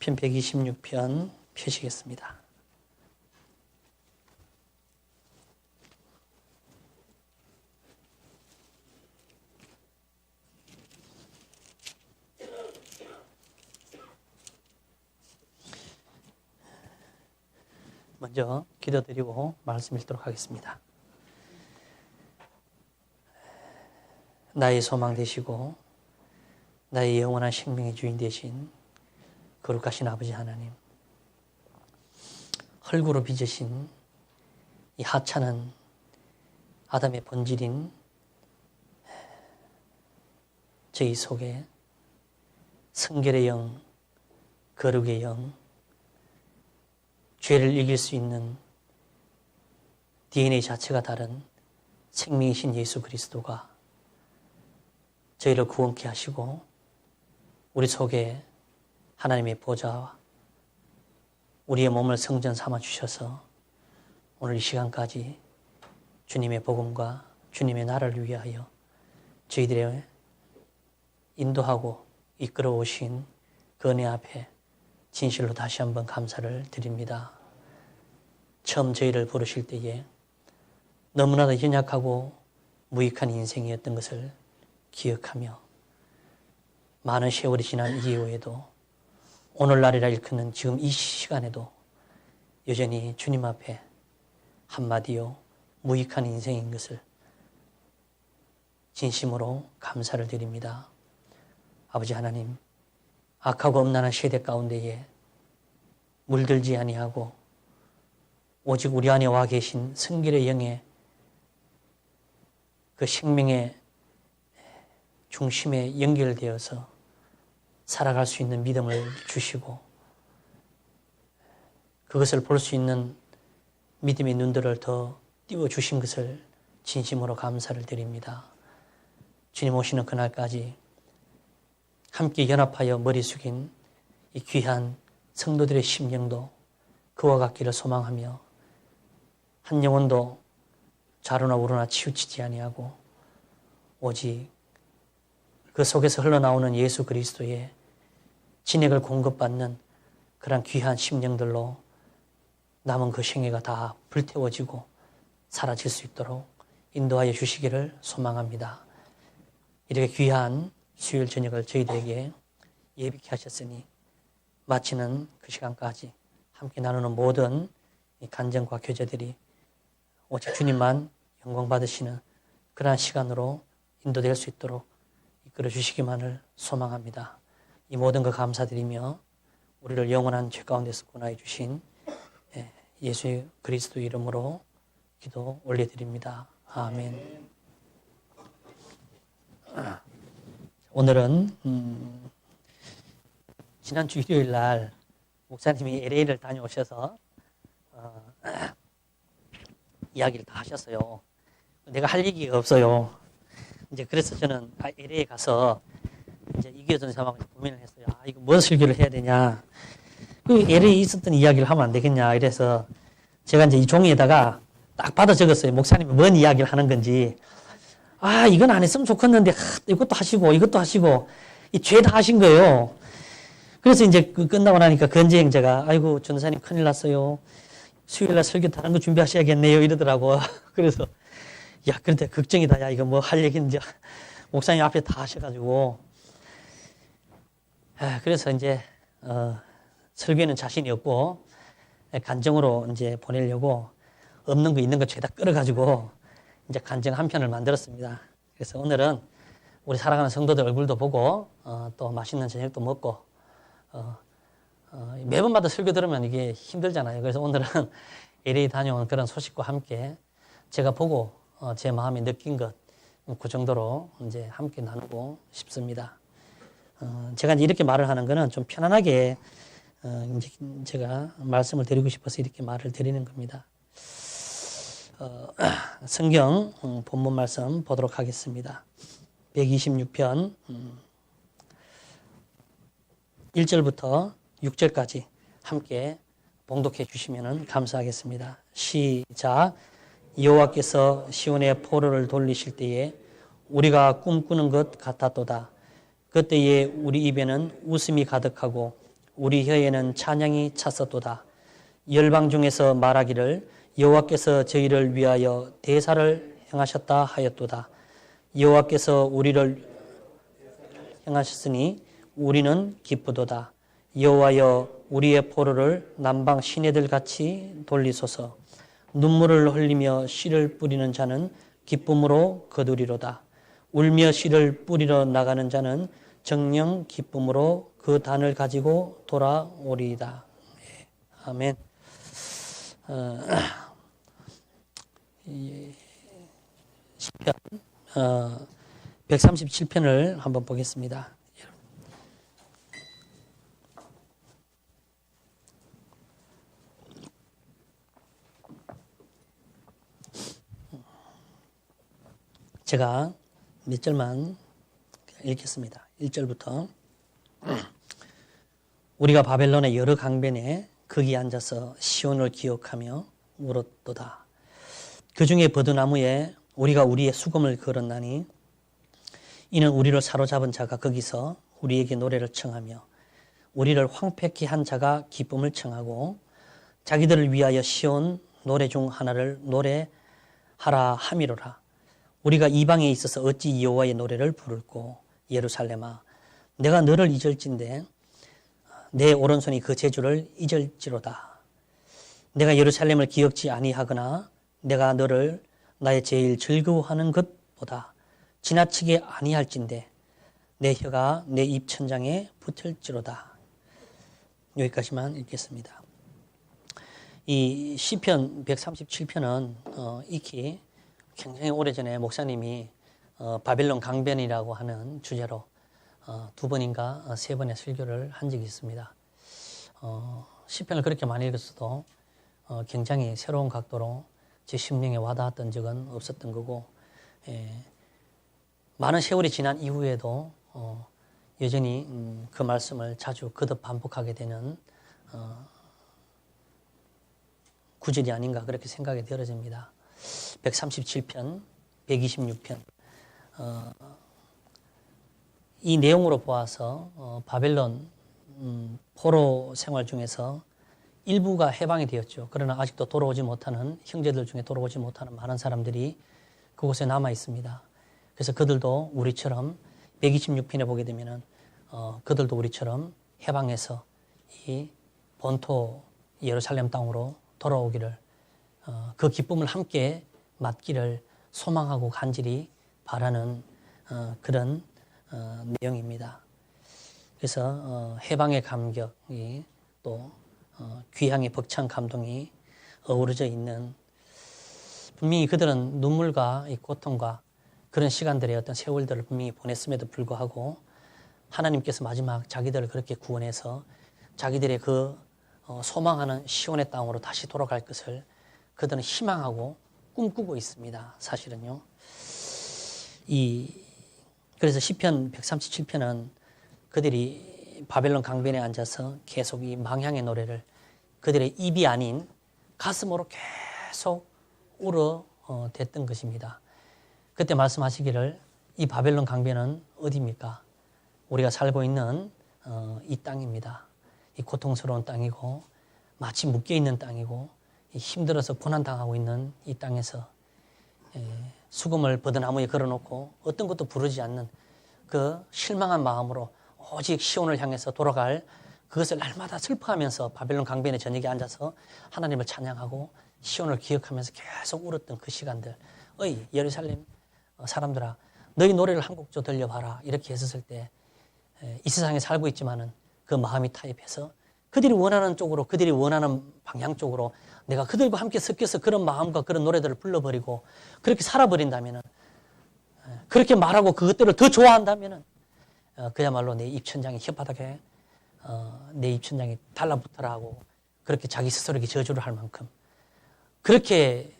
시편 126편 펴시겠습니다. 먼저 기도드리고 말씀 읽도록 하겠습니다. 나의 소망 되시고 나의 영원한 생명의 주인 되신 거룩하신 아버지 하나님, 흙으로 빚으신 이 하찮은 아담의 본질인 저희 속에 성결의 영, 거룩의 영, 죄를 이길 수 있는 DNA 자체가 다른 생명이신 예수 그리스도가 저희를 구원케 하시고 우리 속에 하나님의 보좌와 우리의 몸을 성전 삼아 주셔서 오늘 이 시간까지 주님의 복음과 주님의 나라를 위하여 저희들의 인도하고 이끌어 오신 그 은혜 앞에 진실로 다시 한번 감사를 드립니다. 처음 저희를 부르실 때에 너무나도 연약하고 무익한 인생이었던 것을 기억하며 많은 세월이 지난 이후에도 오늘날이라 일컫는 지금 이 시간에도 여전히 주님 앞에 한마디요 무익한 인생인 것을 진심으로 감사를 드립니다. 아버지 하나님, 악하고 음란한 세대 가운데에 물들지 아니하고 오직 우리 안에 와 계신 성결의 영의 그 생명의 중심에 연결되어서 살아갈 수 있는 믿음을 주시고 그것을 볼 수 있는 믿음의 눈들을 더 띄워주신 것을 진심으로 감사를 드립니다. 주님 오시는 그날까지 함께 연합하여 머리 숙인 이 귀한 성도들의 심령도 그와 같기를 소망하며 한 영혼도 좌로나 우로나 치우치지 아니하고 오직 그 속에서 흘러나오는 예수 그리스도의 진액을 공급받는 그런 귀한 심령들로 남은 그 생애가 다 불태워지고 사라질 수 있도록 인도하여 주시기를 소망합니다. 이렇게 귀한 수요일 저녁을 저희들에게 예비케 하셨으니 마치는 그 시간까지 함께 나누는 모든 이 간증과 교제들이 오직 주님만 영광 받으시는 그러한 시간으로 인도될 수 있도록 이끌어 주시기만을 소망합니다. 이 모든 거 감사드리며 우리를 영원한 죄 가운데서 구원하여 주신 예수 그리스도 이름으로 기도 올려드립니다. 아멘. 오늘은 지난주 일요일 날 목사님이 LA를 다녀오셔서 이야기를 다 하셨어요. 내가 할 얘기가 없어요. 이제 그래서 저는 LA에 가서 이제 이규호 전사하고 고민을 했어요. 이거 무슨 설교를 해야 되냐. 그 LA에 있었던 이야기를 하면 안 되겠냐. 이래서 제가 이제 이 종이에다가 딱 받아 적었어요. 목사님이 뭔 이야기를 하는 건지. 이건 안 했으면 좋겠는데, 이것도 하시고, 이것도 하시고, 이 죄 다 하신 거예요. 그래서 이제 끝나고 나니까 건재 형제가, 아이고, 전사님 큰일 났어요. 수요일날 설교 다른 거 준비하셔야겠네요. 이러더라고. 그래서, 그런데 걱정이다. 이거 뭐 할 얘기인지 목사님 앞에 다 하셔가지고. 그래서 이제, 설교에는 자신이 없고, 간증으로 이제 보내려고 없는 거 있는 거 죄다 끌어가지고, 이제 간증 한 편을 만들었습니다. 그래서 오늘은 우리 사랑하는 성도들 얼굴도 보고 또 맛있는 저녁도 먹고 매번마다 설교 들으면 이게 힘들잖아요. 그래서 오늘은 LA 다녀온 그런 소식과 함께 제가 보고 제 마음에 느낀 것 그 정도로 이제 함께 나누고 싶습니다. 제가 이제 이렇게 말을 하는 거는 좀 편안하게 이제 제가 말씀을 드리고 싶어서 이렇게 말을 드리는 겁니다. 성경 본문 말씀 보도록 하겠습니다. 126편 1절부터 6절까지 함께 봉독해 주시면 감사하겠습니다. 시작. 여호와께서 시온의 포로를 돌리실 때에 우리가 꿈꾸는 것 같았도다. 그때에 우리 입에는 웃음이 가득하고 우리 혀에는 찬양이 찼었도다. 열방 중에서 말하기를 여호와께서 저희를 위하여 대사를 행하셨다 하였도다. 여호와께서 우리를 행하셨으니 우리는 기쁘도다. 여호와여 우리의 포로를 남방 시내들 같이 돌리소서. 눈물을 흘리며 씨를 뿌리는 자는 기쁨으로 거두리로다. 울며 씨를 뿌리러 나가는 자는 정령 기쁨으로 그 단을 가지고 돌아오리이다. 아멘. 시편 137편을 한번 보겠습니다. 제가 몇 절만 읽겠습니다. 1절부터. 우리가 바벨론의 여러 강변에 거기 앉아서 시온을 기억하며 울었도다. 그 중에 버드나무에 우리가 우리의 수금을 걸었나니 이는 우리를 사로잡은 자가 거기서 우리에게 노래를 청하며 우리를 황폐케 한 자가 기쁨을 청하고 자기들을 위하여 시온 노래 중 하나를 노래하라 함이로라. 우리가 이방에 있어서 어찌 여호와의 노래를 부를꼬. 예루살렘아 내가 너를 잊을진대 내 오른손이 그 제주를 잊을지로다. 내가 예루살렘을 기억지 아니하거나 내가 너를 나의 제일 즐거워하는 것보다 지나치게 아니할진대 내 혀가 내 입천장에 붙을지로다. 여기까지만 읽겠습니다. 이 시편 137편은 익히 굉장히 오래전에 목사님이 바벨론 강변이라고 하는 주제로 두 번인가 세 번의 설교를 한 적이 있습니다. 시편을 그렇게 많이 읽었어도 굉장히 새로운 각도로 제 심령에 와닿았던 적은 없었던 거고, 많은 세월이 지난 이후에도 여전히 그 말씀을 자주 거듭 반복하게 되는 구절이 아닌가 그렇게 생각이 들어집니다. 137편, 126편 이 내용으로 보아서 바벨론 포로 생활 중에서 일부가 해방이 되었죠. 그러나 아직도 돌아오지 못하는 형제들 중에 돌아오지 못하는 많은 사람들이 그곳에 남아 있습니다. 그래서 그들도 우리처럼 126편에 보게 되면은 그들도 우리처럼 해방해서 이 본토 예루살렘 땅으로 돌아오기를 그 기쁨을 함께 맡기를 소망하고 간절히 바라는 그런 내용입니다. 그래서 해방의 감격이 또 귀향의 벅찬 감동이 어우러져 있는, 분명히 그들은 눈물과 이 고통과 그런 시간들의 어떤 세월들을 분명히 보냈음에도 불구하고 하나님께서 마지막 자기들을 그렇게 구원해서 자기들의 그 소망하는 시온의 땅으로 다시 돌아갈 것을 그들은 희망하고 꿈꾸고 있습니다. 사실은요. 그래서 시편 137편은 그들이 바벨론 강변에 앉아서 계속 이 망향의 노래를 그들의 입이 아닌 가슴으로 계속 울어댔던 것입니다. 그때 말씀하시기를 이 바벨론 강변은 어디입니까? 우리가 살고 있는 이 땅입니다. 이 고통스러운 땅이고 마치 묶여있는 땅이고 힘들어서 고난당하고 있는 이 땅에서 수금을 버드나무에 걸어놓고 어떤 것도 부르지 않는 그 실망한 마음으로 오직 시온을 향해서 돌아갈 그것을 날마다 슬퍼하면서 바벨론 강변에 저녁에 앉아서 하나님을 찬양하고 시온을 기억하면서 계속 울었던 그 시간들. 어이 예루살렘 사람들아 너희 노래를 한 곡 좀 들려봐라. 이렇게 했었을 때 이 세상에 살고 있지만은 그 마음이 타협해서 그들이 원하는 쪽으로, 그들이 원하는 방향 쪽으로 내가 그들과 함께 섞여서 그런 마음과 그런 노래들을 불러버리고 그렇게 살아버린다면은, 그렇게 말하고 그것들을 더 좋아한다면은 그야말로 내 입천장이 혓바닥에 내 입천장이 달라붙어라 하고 그렇게 자기 스스로에게 저주를 할 만큼 그렇게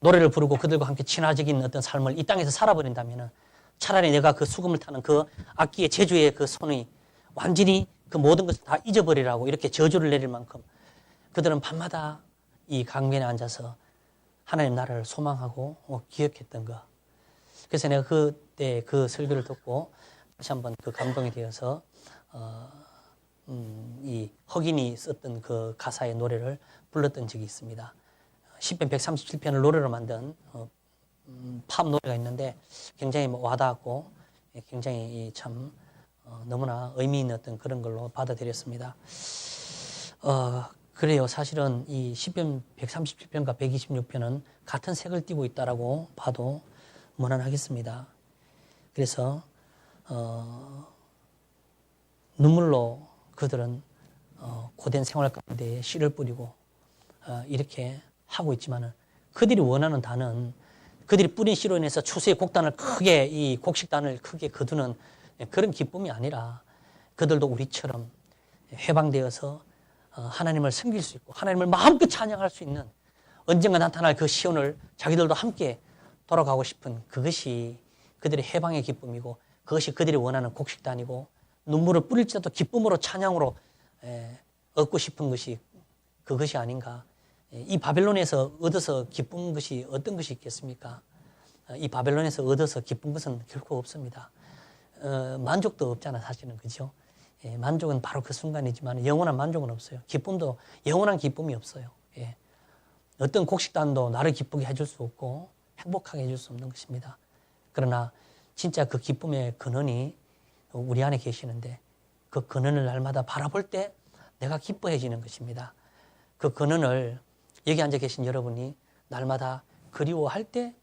노래를 부르고 그들과 함께 친화적인 어떤 삶을 이 땅에서 살아버린다면은 차라리 내가 그 수금을 타는 그 악기의 제주의 그 손이 완전히 그 모든 것을 다 잊어버리라고 이렇게 저주를 내릴 만큼 그들은 밤마다 이 강변에 앉아서 하나님 나라를 소망하고 기억했던 것. 그래서 내가 그때 그 설교를 듣고 다시 한번 그 감동이 되어서 이 흑인이 썼던 그 가사의 노래를 불렀던 적이 있습니다. 시편 137편을 노래로 만든 팝 노래가 있는데 굉장히 와닿았고 굉장히 참 너무나 의미 있는 어떤 그런 걸로 받아들였습니다. 그래요. 사실은 이 시편 137편과 126편은 같은 색을 띠고 있다라고 봐도 무난하겠습니다. 그래서 눈물로 그들은 고된 생활 가운데 씨를 뿌리고 이렇게 하고 있지만은 그들이 원하는 단은 그들이 뿌린 씨로 인해서 추수의 곡단을 크게 이 곡식단을 크게 거두는 그런 기쁨이 아니라 그들도 우리처럼 해방되어서 하나님을 섬길 수 있고 하나님을 마음껏 찬양할 수 있는 언젠가 나타날 그 시온을 자기들도 함께 돌아가고 싶은 그것이 그들의 해방의 기쁨이고 그것이 그들이 원하는 곡식단이고 눈물을 뿌릴지라도 기쁨으로 찬양으로 얻고 싶은 것이 그것이 아닌가. 이 바벨론에서 얻어서 기쁜 것이 어떤 것이 있겠습니까? 이 바벨론에서 얻어서 기쁜 것은 결코 없습니다. 만족도 없잖아 사실은. 그죠? 만족은 바로 그 순간이지만 영원한 만족은 없어요. 기쁨도 영원한 기쁨이 없어요. 어떤 곡식단도 나를 기쁘게 해줄 수 없고 행복하게 해줄 수 없는 것입니다. 그러나 진짜 그 기쁨의 근원이 우리 안에 계시는데 그 근원을 날마다 바라볼 때 내가 기뻐해지는 것입니다. 그 근원을 여기 앉아 계신 여러분이 날마다 그리워할 때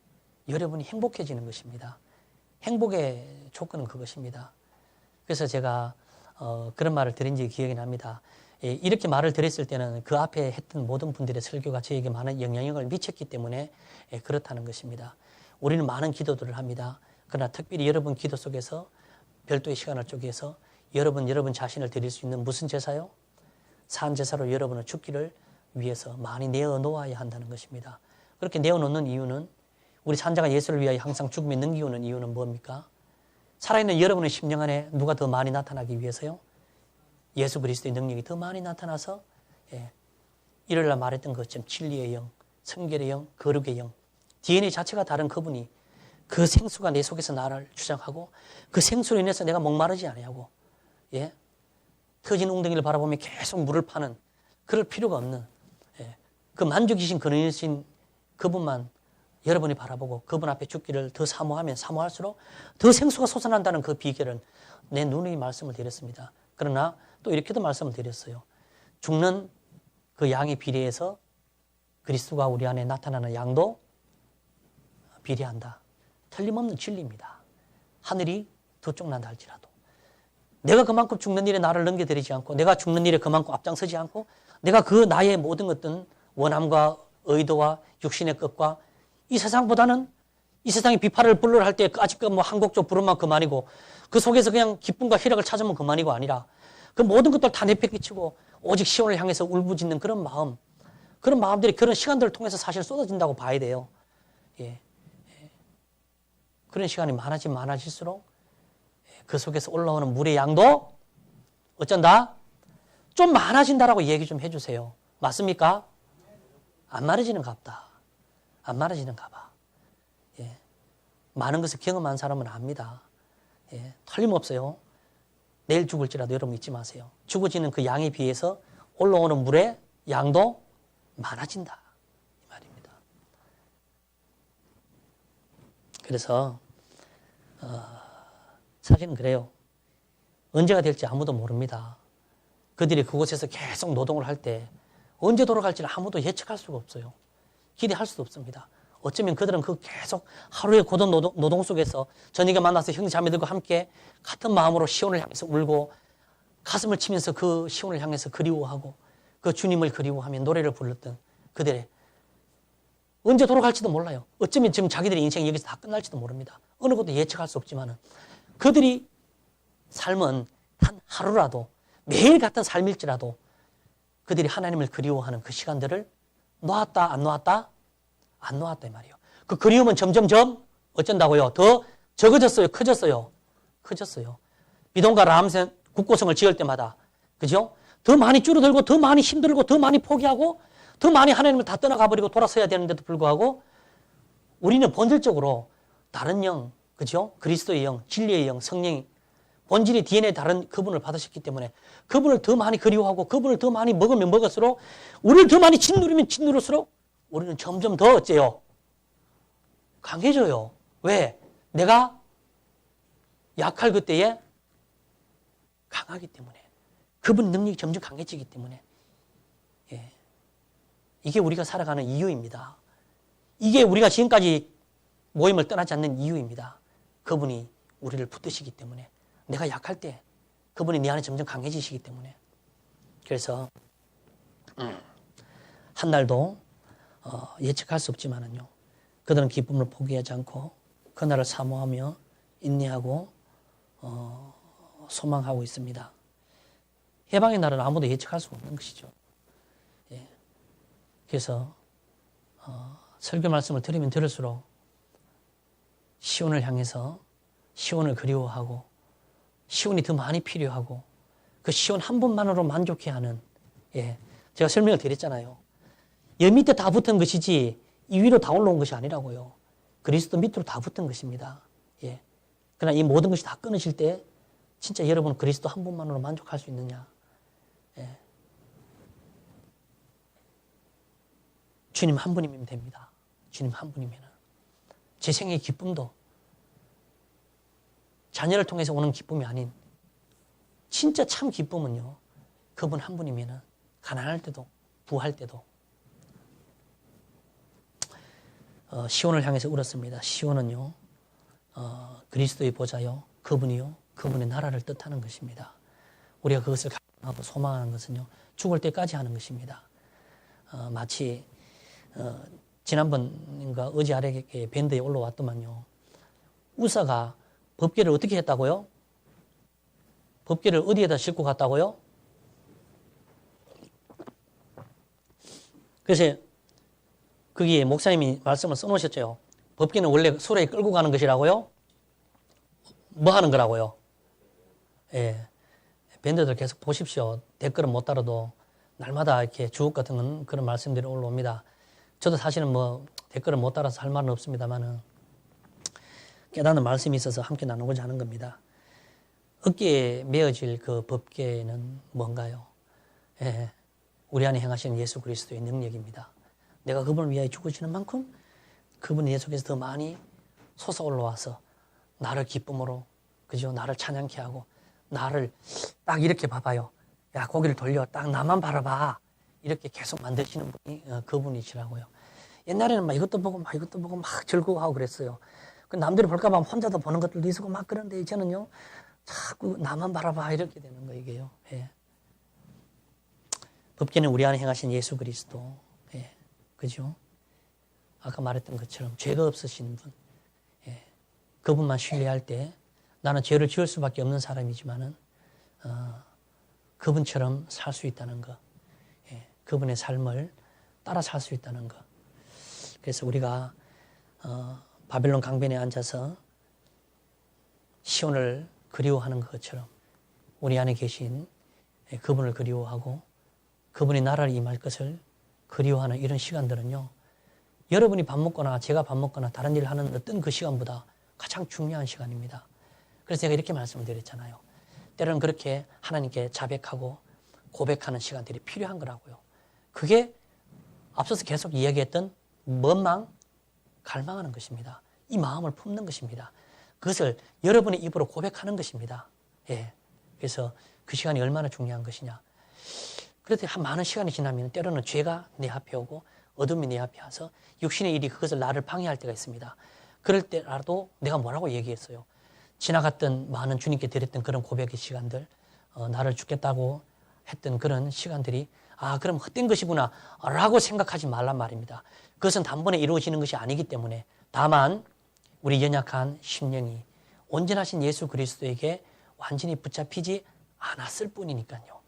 여러분이 행복해지는 것입니다. 행복의 조건은 그것입니다. 그래서 제가 그런 말을 드린 적이 기억이 납니다. 이렇게 말을 드렸을 때는 그 앞에 했던 모든 분들의 설교가 저에게 많은 영향력을 미쳤기 때문에 그렇다는 것입니다. 우리는 많은 기도들을 합니다. 그러나 특별히 여러분 기도 속에서 별도의 시간을 쪼개서 여러분 자신을 드릴 수 있는 무슨 제사요? 산 제사로 여러분의 죽기를 위해서 많이 내어놓아야 한다는 것입니다. 그렇게 내어놓는 이유는 우리 산자가 예수를 위하여 항상 죽음에 넘기오는 이유는 뭡니까? 살아있는 여러분의 심령 안에 누가 더 많이 나타나기 위해서요? 예수 그리스도의 능력이 더 많이 나타나서 일요일날 말했던 것처럼 진리의 영, 성결의 영, 거룩의 영, DNA 자체가 다른 그분이 그 생수가 내 속에서 나를 주장하고 그 생수로 인해서 내가 목마르지 아니하고 터진 웅덩이를 바라보며 계속 물을 파는 그럴 필요가 없는 그 만족이신 근원이신 그분만 여러분이 바라보고 그분 앞에 죽기를 더 사모하면 사모할수록 더 생수가 솟아난다는 그 비결은 내 누누이 말씀을 드렸습니다. 그러나 또 이렇게도 말씀을 드렸어요. 죽는 그 양의 비례해서 그리스도가 우리 안에 나타나는 양도 비례한다. 틀림없는 진리입니다. 하늘이 두 쪽 난다 할지라도 내가 그만큼 죽는 일에 나를 넘겨드리지 않고 내가 죽는 일에 그만큼 앞장서지 않고 내가 그 나의 모든 어떤 원함과 의도와 육신의 것과 이 세상보다는 이 세상의 비판을 불러를 할 때 아직까지 한 곡조 부르면 그만이고 그 속에서 그냥 기쁨과 희락을 찾으면 그만이고 아니라 그 모든 것들 다 내팽개치고 오직 시온을 향해서 울부짖는 그런 마음, 그런 마음들이 그런 시간들을 통해서 사실 쏟아진다고 봐야 돼요. 그런 시간이 많아질수록 그 속에서 올라오는 물의 양도 어쩐다? 좀 많아진다라고 얘기 좀 해주세요. 맞습니까? 안 많아지는가 보다. 안 많아지는가 봐. 많은 것을 경험한 사람은 압니다. 틀림없어요. 내일 죽을지라도 여러분 잊지 마세요. 죽어지는 그 양에 비해서 올라오는 물의 양도 많아진다. 이 말입니다. 그래서 사실은 그래요. 언제가 될지 아무도 모릅니다. 그들이 그곳에서 계속 노동을 할 때 언제 돌아갈지를 아무도 예측할 수가 없어요. 기대할 수도 없습니다. 어쩌면 그들은 그 계속 하루의 고된 노동 속에서 저녁에 만나서 형제 자매들과 함께 같은 마음으로 시온을 향해서 울고 가슴을 치면서 그 시온을 향해서 그리워하고 그 주님을 그리워하며 노래를 불렀던 그들의 언제 돌아갈지도 몰라요. 어쩌면 지금 자기들의 인생이 여기서 다 끝날지도 모릅니다. 어느 것도 예측할 수 없지만 그들이 삶은 단 하루라도 매일 같은 삶일지라도 그들이 하나님을 그리워하는 그 시간들을 놓았다 안 놓았다? 안 놓았다 이 말이에요. 그 그리움은 점점점 어쩐다고요? 더 적어졌어요? 커졌어요? 커졌어요. 비동과 라암센 국고성을 지을 때마다 그죠? 더 많이 줄어들고 더 많이 힘들고 더 많이 포기하고 더 많이 하나님을 다 떠나가 버리고 돌아서야 되는데도 불구하고 우리는 본질적으로 다른 영, 그죠? 그리스도의 영, 진리의 영, 성령이 본질이 DNA 다른 그분을 받으셨기 때문에 그분을 더 많이 그리워하고 그분을 더 많이 먹으면 먹을수록 우리를 더 많이 짓누르면 짓누를수록 우리는 점점 더 어째요? 강해져요. 왜? 내가 약할 그때에 강하기 때문에. 그분 능력이 점점 강해지기 때문에. 예. 이게 우리가 살아가는 이유입니다. 이게 우리가 지금까지 모임을 떠나지 않는 이유입니다. 그분이 우리를 붙드시기 때문에. 내가 약할 때 그분이 내 안에 점점 강해지시기 때문에. 그래서 한 날도 예측할 수 없지만은요. 그들은 기쁨을 포기하지 않고 그날을 사모하며 인내하고 소망하고 있습니다. 해방의 날은 아무도 예측할 수 없는 것이죠. 예. 그래서 설교 말씀을 들으면 들을수록 시온을 향해서 시온을 그리워하고 시온이 더 많이 필요하고 그 시온 한 분만으로 만족해야 하는, 예. 제가 설명을 드렸잖아요. 여 밑에 다 붙은 것이지 이 위로 다 올라온 것이 아니라고요. 그리스도 밑으로 다 붙은 것입니다. 예. 그러나 이 모든 것이 다 끊어질 때 진짜 여러분 그리스도 한 분만으로 만족할 수 있느냐. 예. 주님 한 분이면 됩니다. 주님 한 분이면. 제 생애의 기쁨도 자녀를 통해서 오는 기쁨이 아닌 진짜 참 기쁨은요. 그분 한 분이면 가난할 때도 부할 때도 시온을 향해서 울었습니다. 시온은요. 그리스도의 보좌요. 그분이요. 그분의 나라를 뜻하는 것입니다. 우리가 그것을 갈망하고 소망하는 것은요. 죽을 때까지 하는 것입니다. 마치 지난번인가 어제 아래 밴드에 올라왔더만요. 우사가 법궤를 어떻게 했다고요? 법궤를 어디에다 싣고 갔다고요? 그래서 거기에 목사님이 말씀을 써놓으셨죠. 법궤는 원래 수레에 끌고 가는 것이라고요? 뭐 하는 거라고요? 예. 밴드들 계속 보십시오. 댓글은 못 달아도 날마다 이렇게 주옥 같은 그런 말씀들이 올라옵니다. 저도 사실은 뭐 댓글을 못 달아서 할 말은 없습니다만은 깨닫는 말씀이 있어서 함께 나누고자 하는 겁니다. 어깨에 메어질 그 법궤는 뭔가요? 예. 우리 안에 행하시는 예수 그리스도의 능력입니다. 내가 그분을 위하여 죽으시는 만큼 그분이 내 속에서 더 많이 솟아올라와서 나를 기쁨으로, 그죠? 나를 찬양케 하고 나를 딱 이렇게 봐봐요. 야, 고개를 돌려. 딱 나만 바라봐. 이렇게 계속 만드시는 분이 그분이시라고요. 옛날에는 막 이것도 보고 막 이것도 보고 막 즐거워하고 그랬어요. 그 남들이 볼까봐 혼자도 보는 것들도 있고 막 그런데 저는요. 자꾸 나만 바라봐. 이렇게 되는 거 이게요. 예. 법궤는 우리 안에 행하신 예수 그리스도. 예. 그죠? 아까 말했던 것처럼 죄가 없으신 분. 예. 그분만 신뢰할 때 나는 죄를 지을 수밖에 없는 사람이지만은 그분처럼 살 수 있다는 것. 예. 그분의 삶을 따라 살 수 있다는 것. 그래서 우리가 바벨론 강변에 앉아서 시온을 그리워하는 것처럼 우리 안에 계신 그분을 그리워하고 그분이 나라를 임할 것을 그리워하는 이런 시간들은요. 여러분이 밥 먹거나 제가 밥 먹거나 다른 일을 하는 어떤 그 시간보다 가장 중요한 시간입니다. 그래서 제가 이렇게 말씀을 드렸잖아요. 때로는 그렇게 하나님께 자백하고 고백하는 시간들이 필요한 거라고요. 그게 앞서서 계속 이야기했던 원망, 갈망하는 것입니다. 이 마음을 품는 것입니다. 그것을 여러분의 입으로 고백하는 것입니다. 예. 그래서 그 시간이 얼마나 중요한 것이냐. 그런데 한 많은 시간이 지나면 때로는 죄가 내 앞에 오고 어둠이 내 앞에 와서 육신의 일이 그것을 나를 방해할 때가 있습니다. 그럴 때라도 내가 뭐라고 얘기했어요. 지나갔던 많은 주님께 드렸던 그런 고백의 시간들, 나를 죽겠다고 했던 그런 시간들이 그럼 헛된 것이구나 라고 생각하지 말란 말입니다. 그것은 단번에 이루어지는 것이 아니기 때문에 다만 우리 연약한 심령이 온전하신 예수 그리스도에게 완전히 붙잡히지 않았을 뿐이니까요.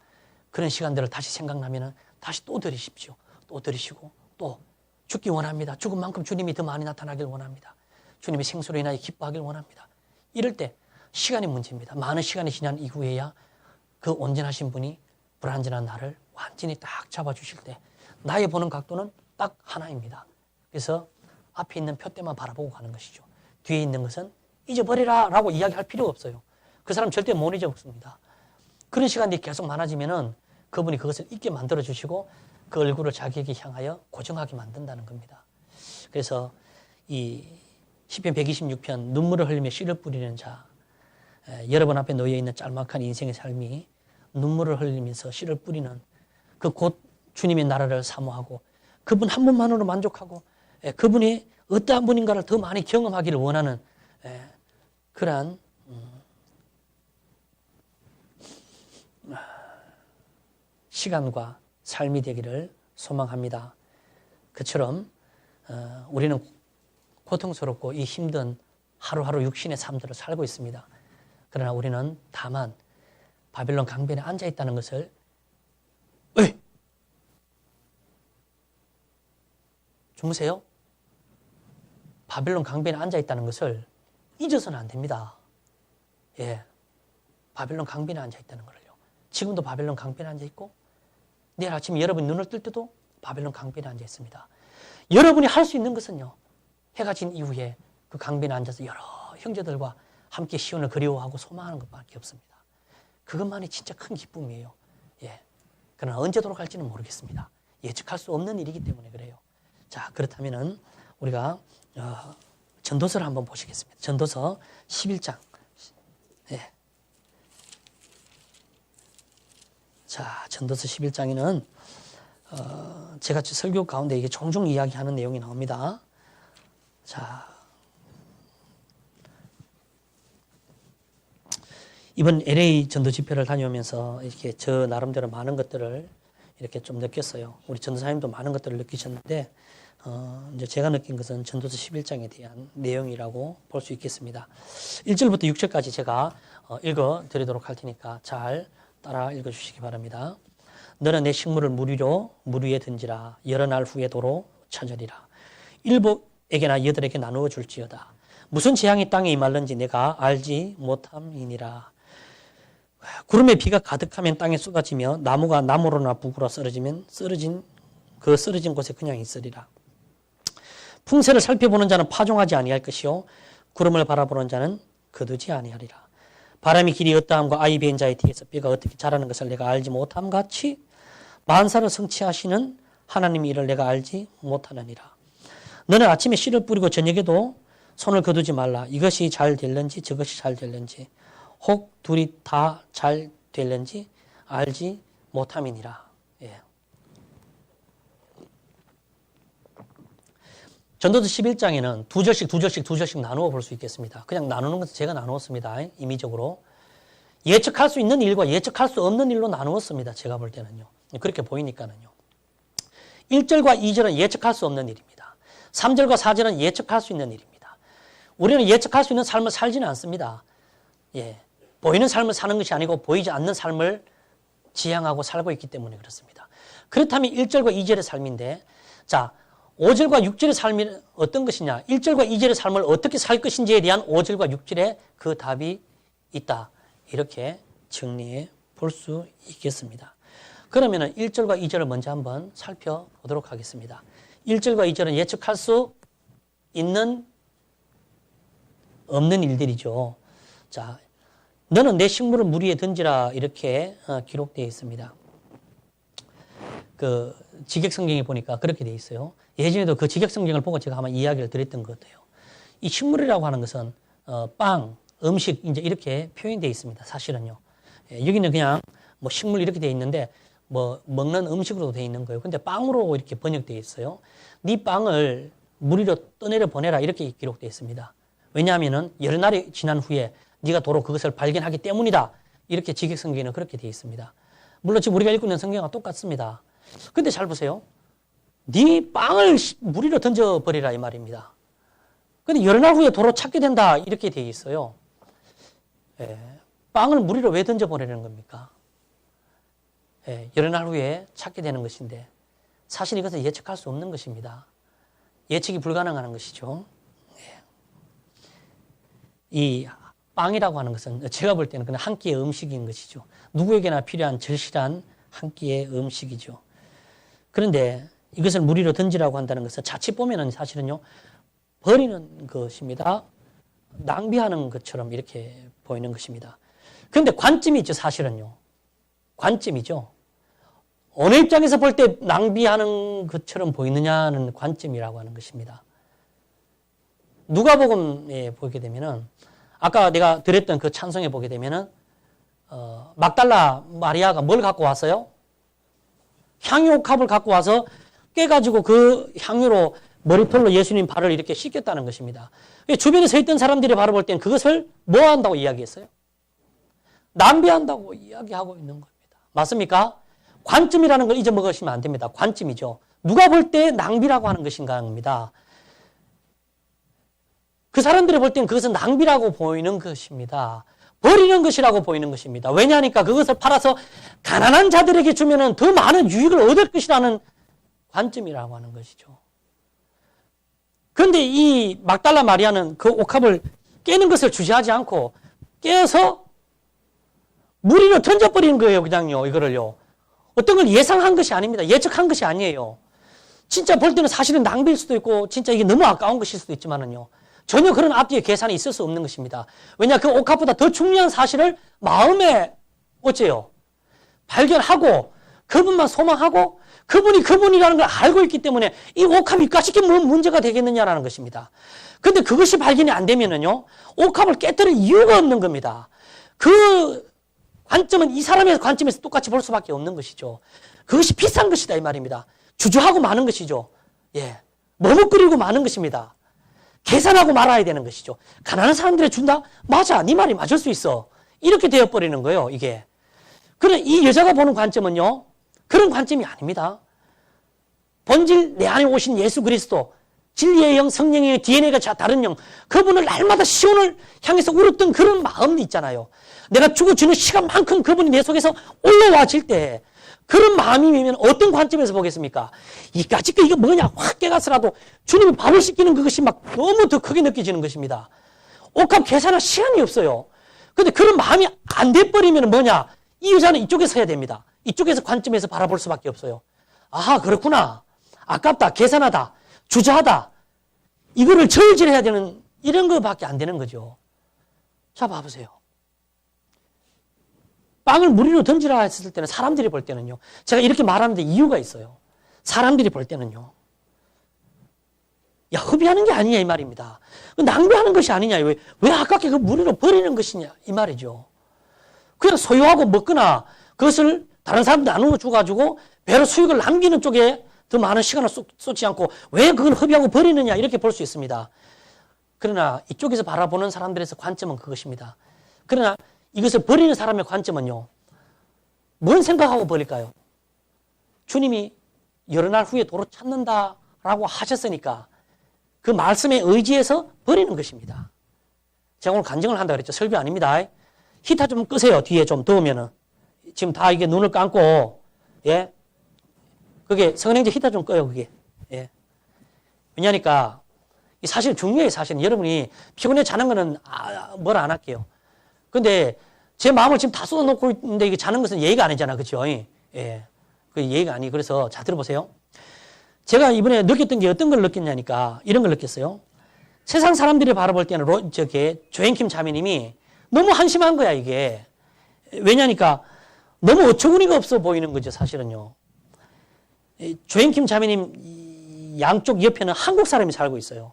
그런 시간들을 다시 생각나면 다시 또 들으십시오. 또 들으시고 또 죽기 원합니다. 죽은 만큼 주님이 더 많이 나타나길 원합니다. 주님이 생수로 인하여 기뻐하길 원합니다. 이럴 때 시간이 문제입니다. 많은 시간이 지난 이후에야 그 온전하신 분이 불완전한 나를 완전히 딱 잡아주실 때 나의 보는 각도는 딱 하나입니다. 그래서 앞에 있는 표대만 바라보고 가는 것이죠. 뒤에 있는 것은 잊어버리라 라고 이야기할 필요가 없어요. 그 사람 절대 못 잊어먹습니다. 그런 시간이 계속 많아지면은 그분이 그것을 잊게 만들어 주시고 그 얼굴을 자기에게 향하여 고정하게 만든다는 겁니다. 그래서 이 시편 126편 눈물을 흘리며 씨를 뿌리는 자, 여러분 앞에 놓여 있는 짤막한 인생의 삶이 눈물을 흘리면서 씨를 뿌리는 그 곧 주님의 나라를 사모하고 그분 한 분만으로 만족하고 그분이 어떠한 분인가를 더 많이 경험하기를 원하는 그러한 시간과 삶이 되기를 소망합니다. 그처럼 우리는 고통스럽고 이 힘든 하루하루 육신의 삶들을 살고 있습니다. 그러나 우리는 다만 바벨론 강변에 앉아 있다는 것을 주무세요? 바벨론 강변에 앉아 있다는 것을 잊어서는 안 됩니다. 예, 바벨론 강변에 앉아 있다는 거를요. 지금도 바벨론 강변에 앉아 있고 내일 아침 여러분 눈을 뜰 때도 바벨론 강변에 앉아 있습니다. 여러분이 할 수 있는 것은요. 해가 진 이후에 그 강변에 앉아서 여러 형제들과 함께 시온을 그리워하고 소망하는 것밖에 없습니다. 그것만이 진짜 큰 기쁨이에요. 예. 그러나 언제 돌아갈지는 모르겠습니다. 예측할 수 없는 일이기 때문에 그래요. 자, 그렇다면은 우리가 전도서를 한번 보시겠습니다. 전도서 11장. 예. 자, 전도서 11장에는 제가 설교 가운데 이게 종종 이야기하는 내용이 나옵니다. 자, 이번 LA 전도 집회를 다녀오면서 이렇게 저 나름대로 많은 것들을 이렇게 좀 느꼈어요. 우리 전도사님도 많은 것들을 느끼셨는데 이제 제가 느낀 것은 전도서 11장에 대한 내용이라고 볼 수 있겠습니다. 1절부터 6절까지 제가 읽어 드리도록 할 테니까 잘 따라 읽어 주시기 바랍니다. 너는 내 식물을 물 위에 던지라. 여러 날 후에 도로 찾으리라. 일곱에게나 여덟에게 나누어 줄지어다. 무슨 재앙이 땅에 임할는지 내가 알지 못함이니라. 구름에 비가 가득하면 땅에 쏟아지며 나무가 나무로나 북으로 쓰러진 곳에 그냥 있으리라. 풍세를 살펴보는 자는 파종하지 아니할 것이요 구름을 바라보는 자는 거두지 아니하리라. 바람이 길이 어떠함과 아이 베인 자의 뒤에서 뼈가 어떻게 자라는 것을 내가 알지 못함 같이 만사를 성취하시는 하나님의 일을 내가 알지 못하느니라. 너는 아침에 씨를 뿌리고 저녁에도 손을 거두지 말라. 이것이 잘 될는지 저것이 잘 될는지 혹 둘이 다 잘 될는지 알지 못함이니라. 예. 전도서 11장에는 두 절씩 나누어 볼 수 있겠습니다. 그냥 나누는 것은 제가 나누었습니다. 임의적으로. 예측할 수 있는 일과 예측할 수 없는 일로 나누었습니다. 제가 볼 때는요. 그렇게 보이니까는요. 1절과 2절은 예측할 수 없는 일입니다. 3절과 4절은 예측할 수 있는 일입니다. 우리는 예측할 수 있는 삶을 살지는 않습니다. 예. 보이는 삶을 사는 것이 아니고 보이지 않는 삶을 지향하고 살고 있기 때문에 그렇습니다. 그렇다면 1절과 2절의 삶인데, 자, 5절과 6절의 삶이 어떤 것이냐? 1절과 2절의 삶을 어떻게 살 것인지에 대한 5절과 6절에 그 답이 있다. 이렇게 정리해 볼 수 있겠습니다. 그러면 1절과 2절을 먼저 한번 살펴보도록 하겠습니다. 1절과 2절은 예측할 수 있는 없는 일들이죠. 자, 너는 내 식물을 물 위에 던지라 이렇게 기록되어 있습니다. 그 직역성경에 보니까 그렇게 되어 있어요. 예전에도 그 직역성경을 보고 제가 아마 이야기를 드렸던 것 같아요. 이 식물이라고 하는 것은 빵, 음식 이제 이렇게 표현되어 있습니다. 사실은요. 여기는 그냥 뭐 식물 이렇게 되어 있는데 뭐 먹는 음식으로도 되어 있는 거예요. 근데 빵으로 이렇게 번역되어 있어요. 네 빵을 물 위로 떠내려 보내라 이렇게 기록되어 있습니다. 왜냐하면은 여러 날이 지난 후에 네가 도로 그것을 발견하기 때문이다. 이렇게 직역성경에는 그렇게 되어 있습니다. 물론 지금 우리가 읽고 있는 성경과 똑같습니다. 근데 잘 보세요. 네 빵을 물 위로 던져버리라 이 말입니다. 근데 여러 날 후에 도로 찾게 된다 이렇게 되어 있어요. 예, 빵을 물 위로 왜 던져버리는 겁니까? 예, 여러 날 후에 찾게 되는 것인데 사실 이것은 예측할 수 없는 것입니다. 예측이 불가능한 것이죠. 예. 이 빵이라고 하는 것은 제가 볼 때는 그냥 한 끼의 음식인 것이죠. 누구에게나 필요한 절실한 한 끼의 음식이죠. 그런데 이것을 물 위로 던지라고 한다는 것은 자칫 보면은 사실은요, 버리는 것입니다. 낭비하는 것처럼 이렇게 보이는 것입니다. 그런데 관점이 있죠, 사실은요. 관점이죠. 어느 입장에서 볼 때 낭비하는 것처럼 보이느냐는 관점이라고 하는 것입니다. 누가복음에 보게 되면은 아까 내가 드렸던 그 찬송에 보게 되면은 막달라 마리아가 뭘 갖고 왔어요? 향유 옥합을 갖고 와서 깨가지고 그 향유로 머리털로 예수님 발을 이렇게 씻겼다는 것입니다. 주변에 서 있던 사람들이 바라볼 때는 그것을 뭐 한다고 이야기했어요? 낭비한다고 이야기하고 있는 겁니다. 맞습니까? 관점이라는 걸 잊어먹으시면 안 됩니다. 관점이죠. 누가 볼 때 낭비라고 하는 것인가 합니다. 그 사람들이 볼 때는 그것은 낭비라고 보이는 것입니다. 버리는 것이라고 보이는 것입니다. 왜냐하니까 그것을 팔아서 가난한 자들에게 주면은 더 많은 유익을 얻을 것이라는 관점이라고 하는 것이죠. 그런데 이 막달라 마리아는 그 옥합을 깨는 것을 주시하지 않고 깨어서 물 위로 던져버리는 거예요. 그냥요. 이거를요. 어떤 걸 예상한 것이 아닙니다. 예측한 것이 아니에요. 진짜 볼 때는 사실은 낭비일 수도 있고 진짜 이게 너무 아까운 것일 수도 있지만은요. 전혀 그런 앞뒤의 계산이 있을 수 없는 것입니다. 왜냐 그 옥합보다 더 중요한 사실을 마음에 어째요? 발견하고 그분만 소망하고 그분이 그분이라는 걸 알고 있기 때문에 이 옥합이 까짓게 뭔 문제가 되겠느냐라는 것입니다. 그런데 그것이 발견이 안 되면은요. 옥합을 깨뜨릴 이유가 없는 겁니다. 그 관점은 이 사람의 관점에서 똑같이 볼 수밖에 없는 것이죠. 그것이 비싼 것이다 이 말입니다. 주저하고 마는 것이죠. 예, 머뭇거리고 마는 것입니다. 계산하고 말아야 되는 것이죠. 가난한 사람들에 준다? 맞아, 네 말이 맞을 수 있어. 이렇게 되어버리는 거예요, 이게. 그러나 이 여자가 보는 관점은요, 그런 관점이 아닙니다. 본질 내 안에 오신 예수 그리스도, 진리의 영, 성령의 DNA가 다른 영, 그분을 날마다 시온을 향해서 울었던 그런 마음이 있잖아요. 내가 죽어주는 시간만큼 그분이 내 속에서 올라와질 때 그런 마음이면 어떤 관점에서 보겠습니까? 이까짓 거 이거 뭐냐 확 깨가서라도 주님이 밥을 시키는 그것이 막 너무 더 크게 느껴지는 것입니다. 옥합 계산할 시간이 없어요. 그런데 그런 마음이 안 돼버리면 뭐냐? 이 여자는 이쪽에서 해야 됩니다. 이쪽에서 관점에서 바라볼 수밖에 없어요. 아 그렇구나. 아깝다. 계산하다. 주저하다. 이거를 저울질해야 되는 이런 거밖에 안 되는 거죠. 자 봐보세요. 빵을 물 위로 던지라 했을 때는 사람들이 볼 때는요. 제가 이렇게 말하는데 이유가 있어요. 사람들이 볼 때는요. 야 허비하는 게 아니냐 이 말입니다. 낭비하는 것이 아니냐. 왜 아깝게 그 물 위로 버리는 것이냐 이 말이죠. 그냥 소유하고 먹거나 그것을 다른 사람들 나누어 줘가지고 배로 수익을 남기는 쪽에 더 많은 시간을 쏟지 않고 왜 그걸 허비하고 버리느냐 이렇게 볼 수 있습니다. 그러나 이쪽에서 바라보는 사람들에서 관점은 그것입니다. 그러나 이것을 버리는 사람의 관점은요. 뭔 생각하고 버릴까요? 주님이 여러 날 후에 도로 찾는다라고 하셨으니까 그 말씀에 의지해서 버리는 것입니다. 제가 오늘 간증을 한다고 그랬죠. 설교 아닙니다. 히터 좀 끄세요. 뒤에 좀 더우면은. 지금 다 이게 눈을 감고, 예. 그게 성냉제 히터 좀 꺼요, 그게. 예. 왜냐니까, 사실 중요해요, 사실은. 여러분이 피곤해 자는 거는, 뭘 안 할게요. 근데 제 마음을 지금 다 쏟아놓고 있는데 이게 자는 것은 예의가 아니잖아. 그죠? 예. 그 예의가 아니. 그래서 자, 들어보세요. 제가 이번에 느꼈던 게 어떤 걸 느꼈냐니까 이런 걸 느꼈어요. 세상 사람들이 바라볼 때는 조앤킴 자매님이 너무 한심한 거야, 이게. 왜냐니까 너무 어처구니가 없어 보이는 거죠, 사실은요. 조앤킴 자매님 양쪽 옆에는 한국 사람이 살고 있어요.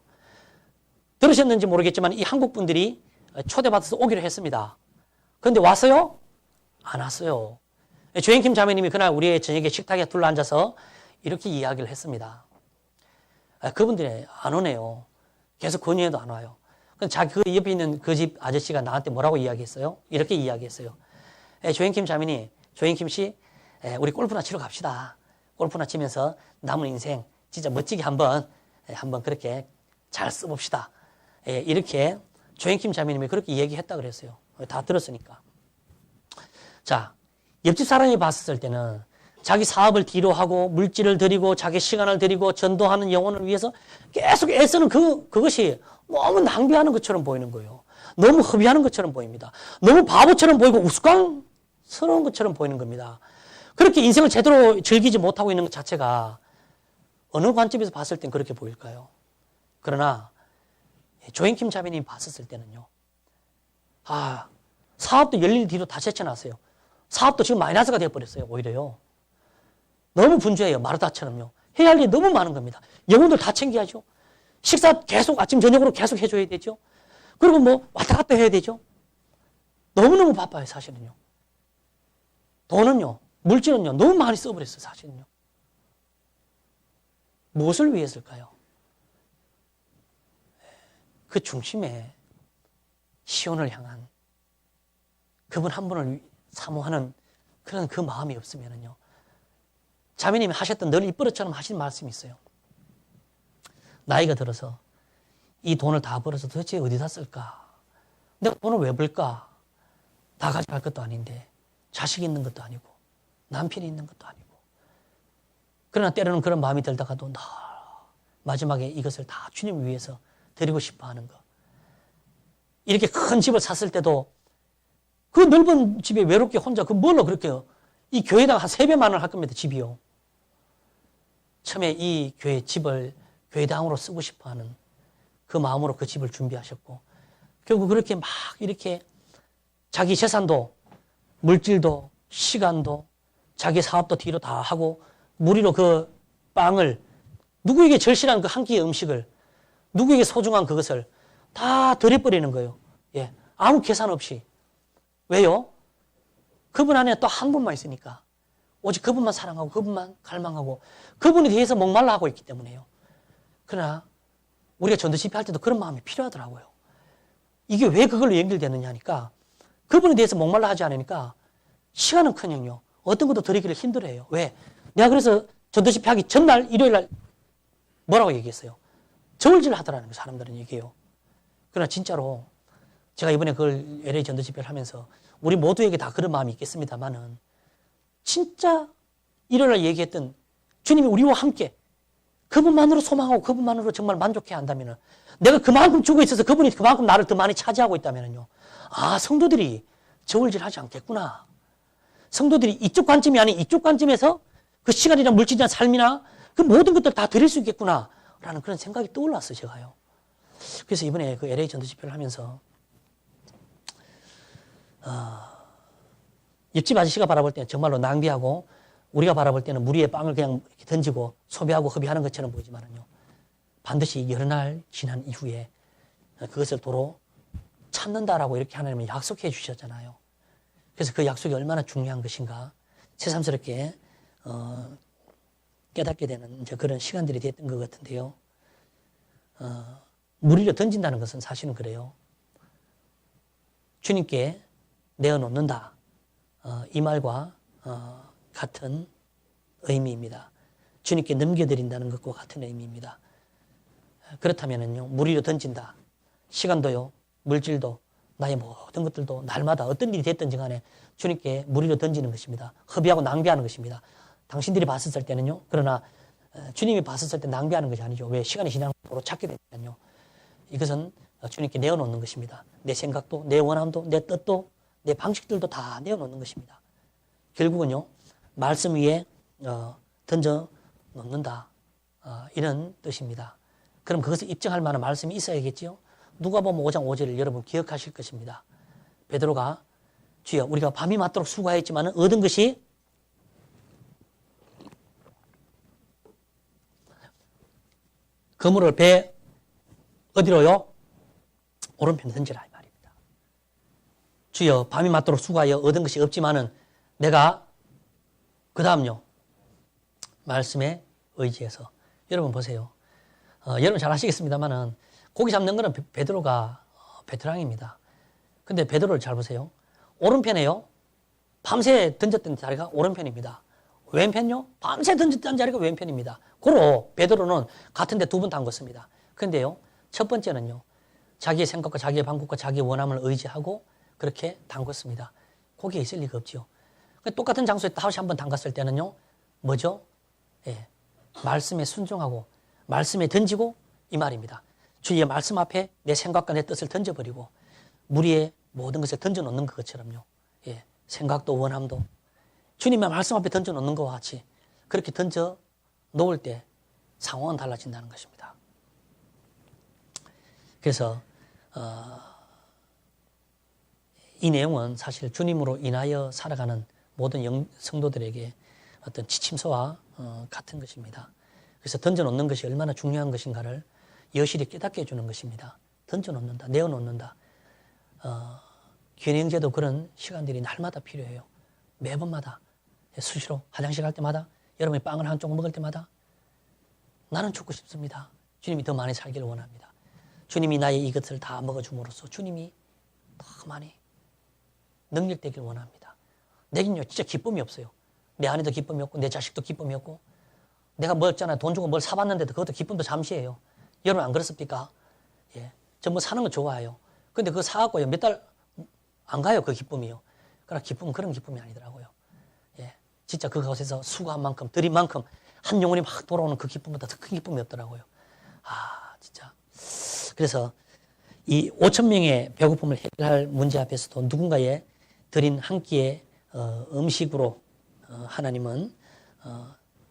들으셨는지 모르겠지만 이 한국 분들이 초대받아서 오기로 했습니다. 그런데 왔어요? 안 왔어요. 조앤킴 자매님이 그날 우리의 저녁에 식탁에 둘러앉아서 이렇게 이야기를 했습니다. 그분들이 안 오네요. 계속 건의해도 안 와요. 자기 그 옆에 있는 그 집 아저씨가 나한테 뭐라고 이야기했어요? 이렇게 이야기했어요. 조앤킴 자매님, 조앤킴 씨, 우리 골프나 치러 갑시다. 골프나 치면서 남은 인생 진짜 멋지게 한번 그렇게 잘 써봅시다. 이렇게 조앤킴 자매님이 그렇게 얘기했다 그랬어요. 다 들었으니까. 자, 옆집 사람이 봤을 때는 자기 사업을 뒤로 하고 물질을 들이고 자기 시간을 들이고 전도하는 영혼을 위해서 계속 애쓰는 그것이 너무 낭비하는 것처럼 보이는 거예요. 너무 허비하는 것처럼 보입니다. 너무 바보처럼 보이고 우스꽝스러운 것처럼 보이는 겁니다. 그렇게 인생을 제대로 즐기지 못하고 있는 것 자체가 어느 관점에서 봤을 땐 그렇게 보일까요? 그러나 조앤킴 자매님이 봤었을 때는요. 사업도 열일 뒤로 다 제쳐놨어요. 사업도 지금 마이너스가 되어버렸어요. 오히려요. 너무 분주해요. 마르다처럼요. 해야 할 일이 너무 많은 겁니다. 영혼들 다 챙겨야죠. 식사 계속 아침 저녁으로 계속 해줘야 되죠. 그리고 뭐 왔다 갔다 해야 되죠. 너무너무 바빠요. 사실은요. 돈은요. 물질은요. 너무 많이 써버렸어요. 사실은요. 무엇을 위해서일까요? 그 중심에 시온을 향한 그분 한 분을 사모하는 그런 그 마음이 없으면요. 자매님이 하셨던 늘 입버릇처럼 하신 말씀이 있어요. 나이가 들어서 이 돈을 다 벌어서 도대체 어디다 쓸까? 내가 돈을 왜 벌까? 다 가져갈 것도 아닌데 자식이 있는 것도 아니고 남편이 있는 것도 아니고 그러나 때로는 그런 마음이 들다가도 마지막에 이것을 다 주님 위해서 드리고 싶어 하는 것. 이렇게 큰 집을 샀을 때도 그 넓은 집에 외롭게 혼자 그 뭘로 그렇게 이 교회에다가 한 3배만을 할 겁니다. 집이요. 처음에 이 교회 집을 교회당으로 쓰고 싶어 하는 그 마음으로 그 집을 준비하셨고 결국 그렇게 막 이렇게 자기 재산도 물질도 시간도 자기 사업도 뒤로 다 하고 무리로 그 빵을 누구에게 절실한 그 한 끼의 음식을 누구에게 소중한 그것을 다 드려버리는 거예요. 예, 아무 계산 없이. 왜요? 그분 안에 또 한 분만 있으니까. 오직 그분만 사랑하고 그분만 갈망하고 그분에 대해서 목말라 하고 있기 때문에요. 그러나 우리가 전도 집회할 때도 그런 마음이 필요하더라고요. 이게 왜 그걸로 연결되느냐 하니까 그분에 대해서 목말라 하지 않으니까 시간은 커녕요. 어떤 것도 드리기를 힘들어해요. 왜? 내가 그래서 전도 집회하기 전날 일요일 날 뭐라고 얘기했어요? 저울질 하더라는 거예요. 사람들은 얘기해요. 그러나 진짜로 제가 이번에 그걸 LA 전도 집회를 하면서 우리 모두에게 다 그런 마음이 있겠습니다만은 진짜 일요일 날 얘기했던 주님이 우리와 함께 그분만으로 소망하고 그분만으로 정말 만족해야 한다면은 내가 그만큼 주고 있어서 그분이 그만큼 나를 더 많이 차지하고 있다면은요. 아, 성도들이 저울질 하지 않겠구나. 성도들이 이쪽 관점이 아닌 이쪽 관점에서 그 시간이나 물질이나 삶이나 그 모든 것들 다 드릴 수 있겠구나. 라는 그런 생각이 떠올랐어요, 제가요. 그래서 이번에 그 LA 전도 집회를 하면서, 옆집 아저씨가 바라볼 때는 정말로 낭비하고 우리가 바라볼 때는 무리의 빵을 그냥 이렇게 던지고 소비하고 허비하는 것처럼 보이지만은요. 반드시 여러 날 지난 이후에 그것을 도로 찾는다라고 이렇게 하나님은 약속해 주셨잖아요. 그래서 그 약속이 얼마나 중요한 것인가 새삼스럽게 깨닫게 되는 이제 그런 시간들이 됐던 것 같은데요. 무리로 던진다는 것은 사실은 그래요. 주님께 내어놓는다. 이 말과 같은 의미입니다. 주님께 넘겨드린다는 것과 같은 의미입니다. 그렇다면요, 무리로 던진다. 시간도요, 물질도, 나의 모든 것들도 날마다 어떤 일이 됐든지 간에 주님께 무리로 던지는 것입니다. 허비하고 낭비하는 것입니다. 당신들이 봤었을 때는요, 그러나 주님이 봤었을 때 낭비하는 것이 아니죠. 왜? 시간이 지나면 도로 찾게 되니까요. 이것은 주님께 내어놓는 것입니다. 내 생각도, 내 원함도, 내 뜻도, 내 방식들도 다 내어놓는 것입니다. 결국은요, 말씀 위에 던져 놓는다. 이런 뜻입니다. 그럼 그것을 입증할 만한 말씀이 있어야겠지요. 누가복음 5장 5절을 여러분 기억하실 것입니다. 베드로가 주여 우리가 밤이 맞도록 수고하였지만 얻은 것이 그물을 배 어디로요? 오른편에 던지라 이 말입니다. 주여 밤이 맞도록 수고하여 얻은 것이 없지만은 내가 그 다음요 말씀에 의지해서 여러분 보세요. 여러분 잘 아시겠습니다만은 고기 잡는 거는 베드로가 베테랑입니다. 근데 베드로를 잘 보세요. 오른편에요. 밤새 던졌던 자리가 오른편입니다. 왼편요? 밤새 던졌던 자리가 왼편입니다. 고로 베드로는 같은 데 두 번 담궜습니다. 그런데요. 첫 번째는요. 자기의 생각과 자기의 방법과 자기의 원함을 의지하고 그렇게 담궜습니다. 거기에 있을 리가 없죠. 똑같은 장소에 다시 한번 담갔을 때는요. 뭐죠? 예, 말씀에 순종하고 말씀에 던지고 이 말입니다. 주의 말씀 앞에 내 생각과 내 뜻을 던져버리고 무리의 모든 것을 던져놓는 것처럼요. 예, 생각도 원함도 주님의 말씀 앞에 던져놓는 것과 같이 그렇게 던져 놓을 때 상황은 달라진다는 것입니다. 그래서 이 내용은 사실 주님으로 인하여 살아가는 모든 성도들에게 어떤 지침서와 같은 것입니다. 그래서 던져놓는 것이 얼마나 중요한 것인가를 여실히 깨닫게 해주는 것입니다. 던져놓는다, 내어놓는다. 교회 형제도 그런 시간들이 날마다 필요해요. 매번마다, 수시로 화장실 갈 때마다, 여러분이 빵을 한 조각 먹을 때마다 나는 죽고 싶습니다. 주님이 더 많이 살기를 원합니다. 주님이 나의 이것을 다 먹어줌으로써 주님이 더 많이 능력되길 원합니다. 내겐요 진짜 기쁨이 없어요. 내 아내도 기쁨이 없고 내 자식도 기쁨이 없고 내가 뭐 있잖아요. 돈 주고 뭘 사봤는데도 그것도 기쁨도 잠시예요. 여러분 안 그렇습니까? 예, 저 뭐 사는 거 좋아해요. 근데 그거 사갖고요 몇 달 안 가요. 그 기쁨이요. 그러나 기쁨은 그런 기쁨이 아니더라고요. 예, 진짜 그것에서 수고한 만큼 드린 만큼 한 영혼이 막 돌아오는 그 기쁨보다 더 큰 기쁨이 없더라고요. 아 진짜. 그래서 이 5,000명의 배고픔을 해결할 문제 앞에서도 누군가의 드린 한 끼의 음식으로 하나님은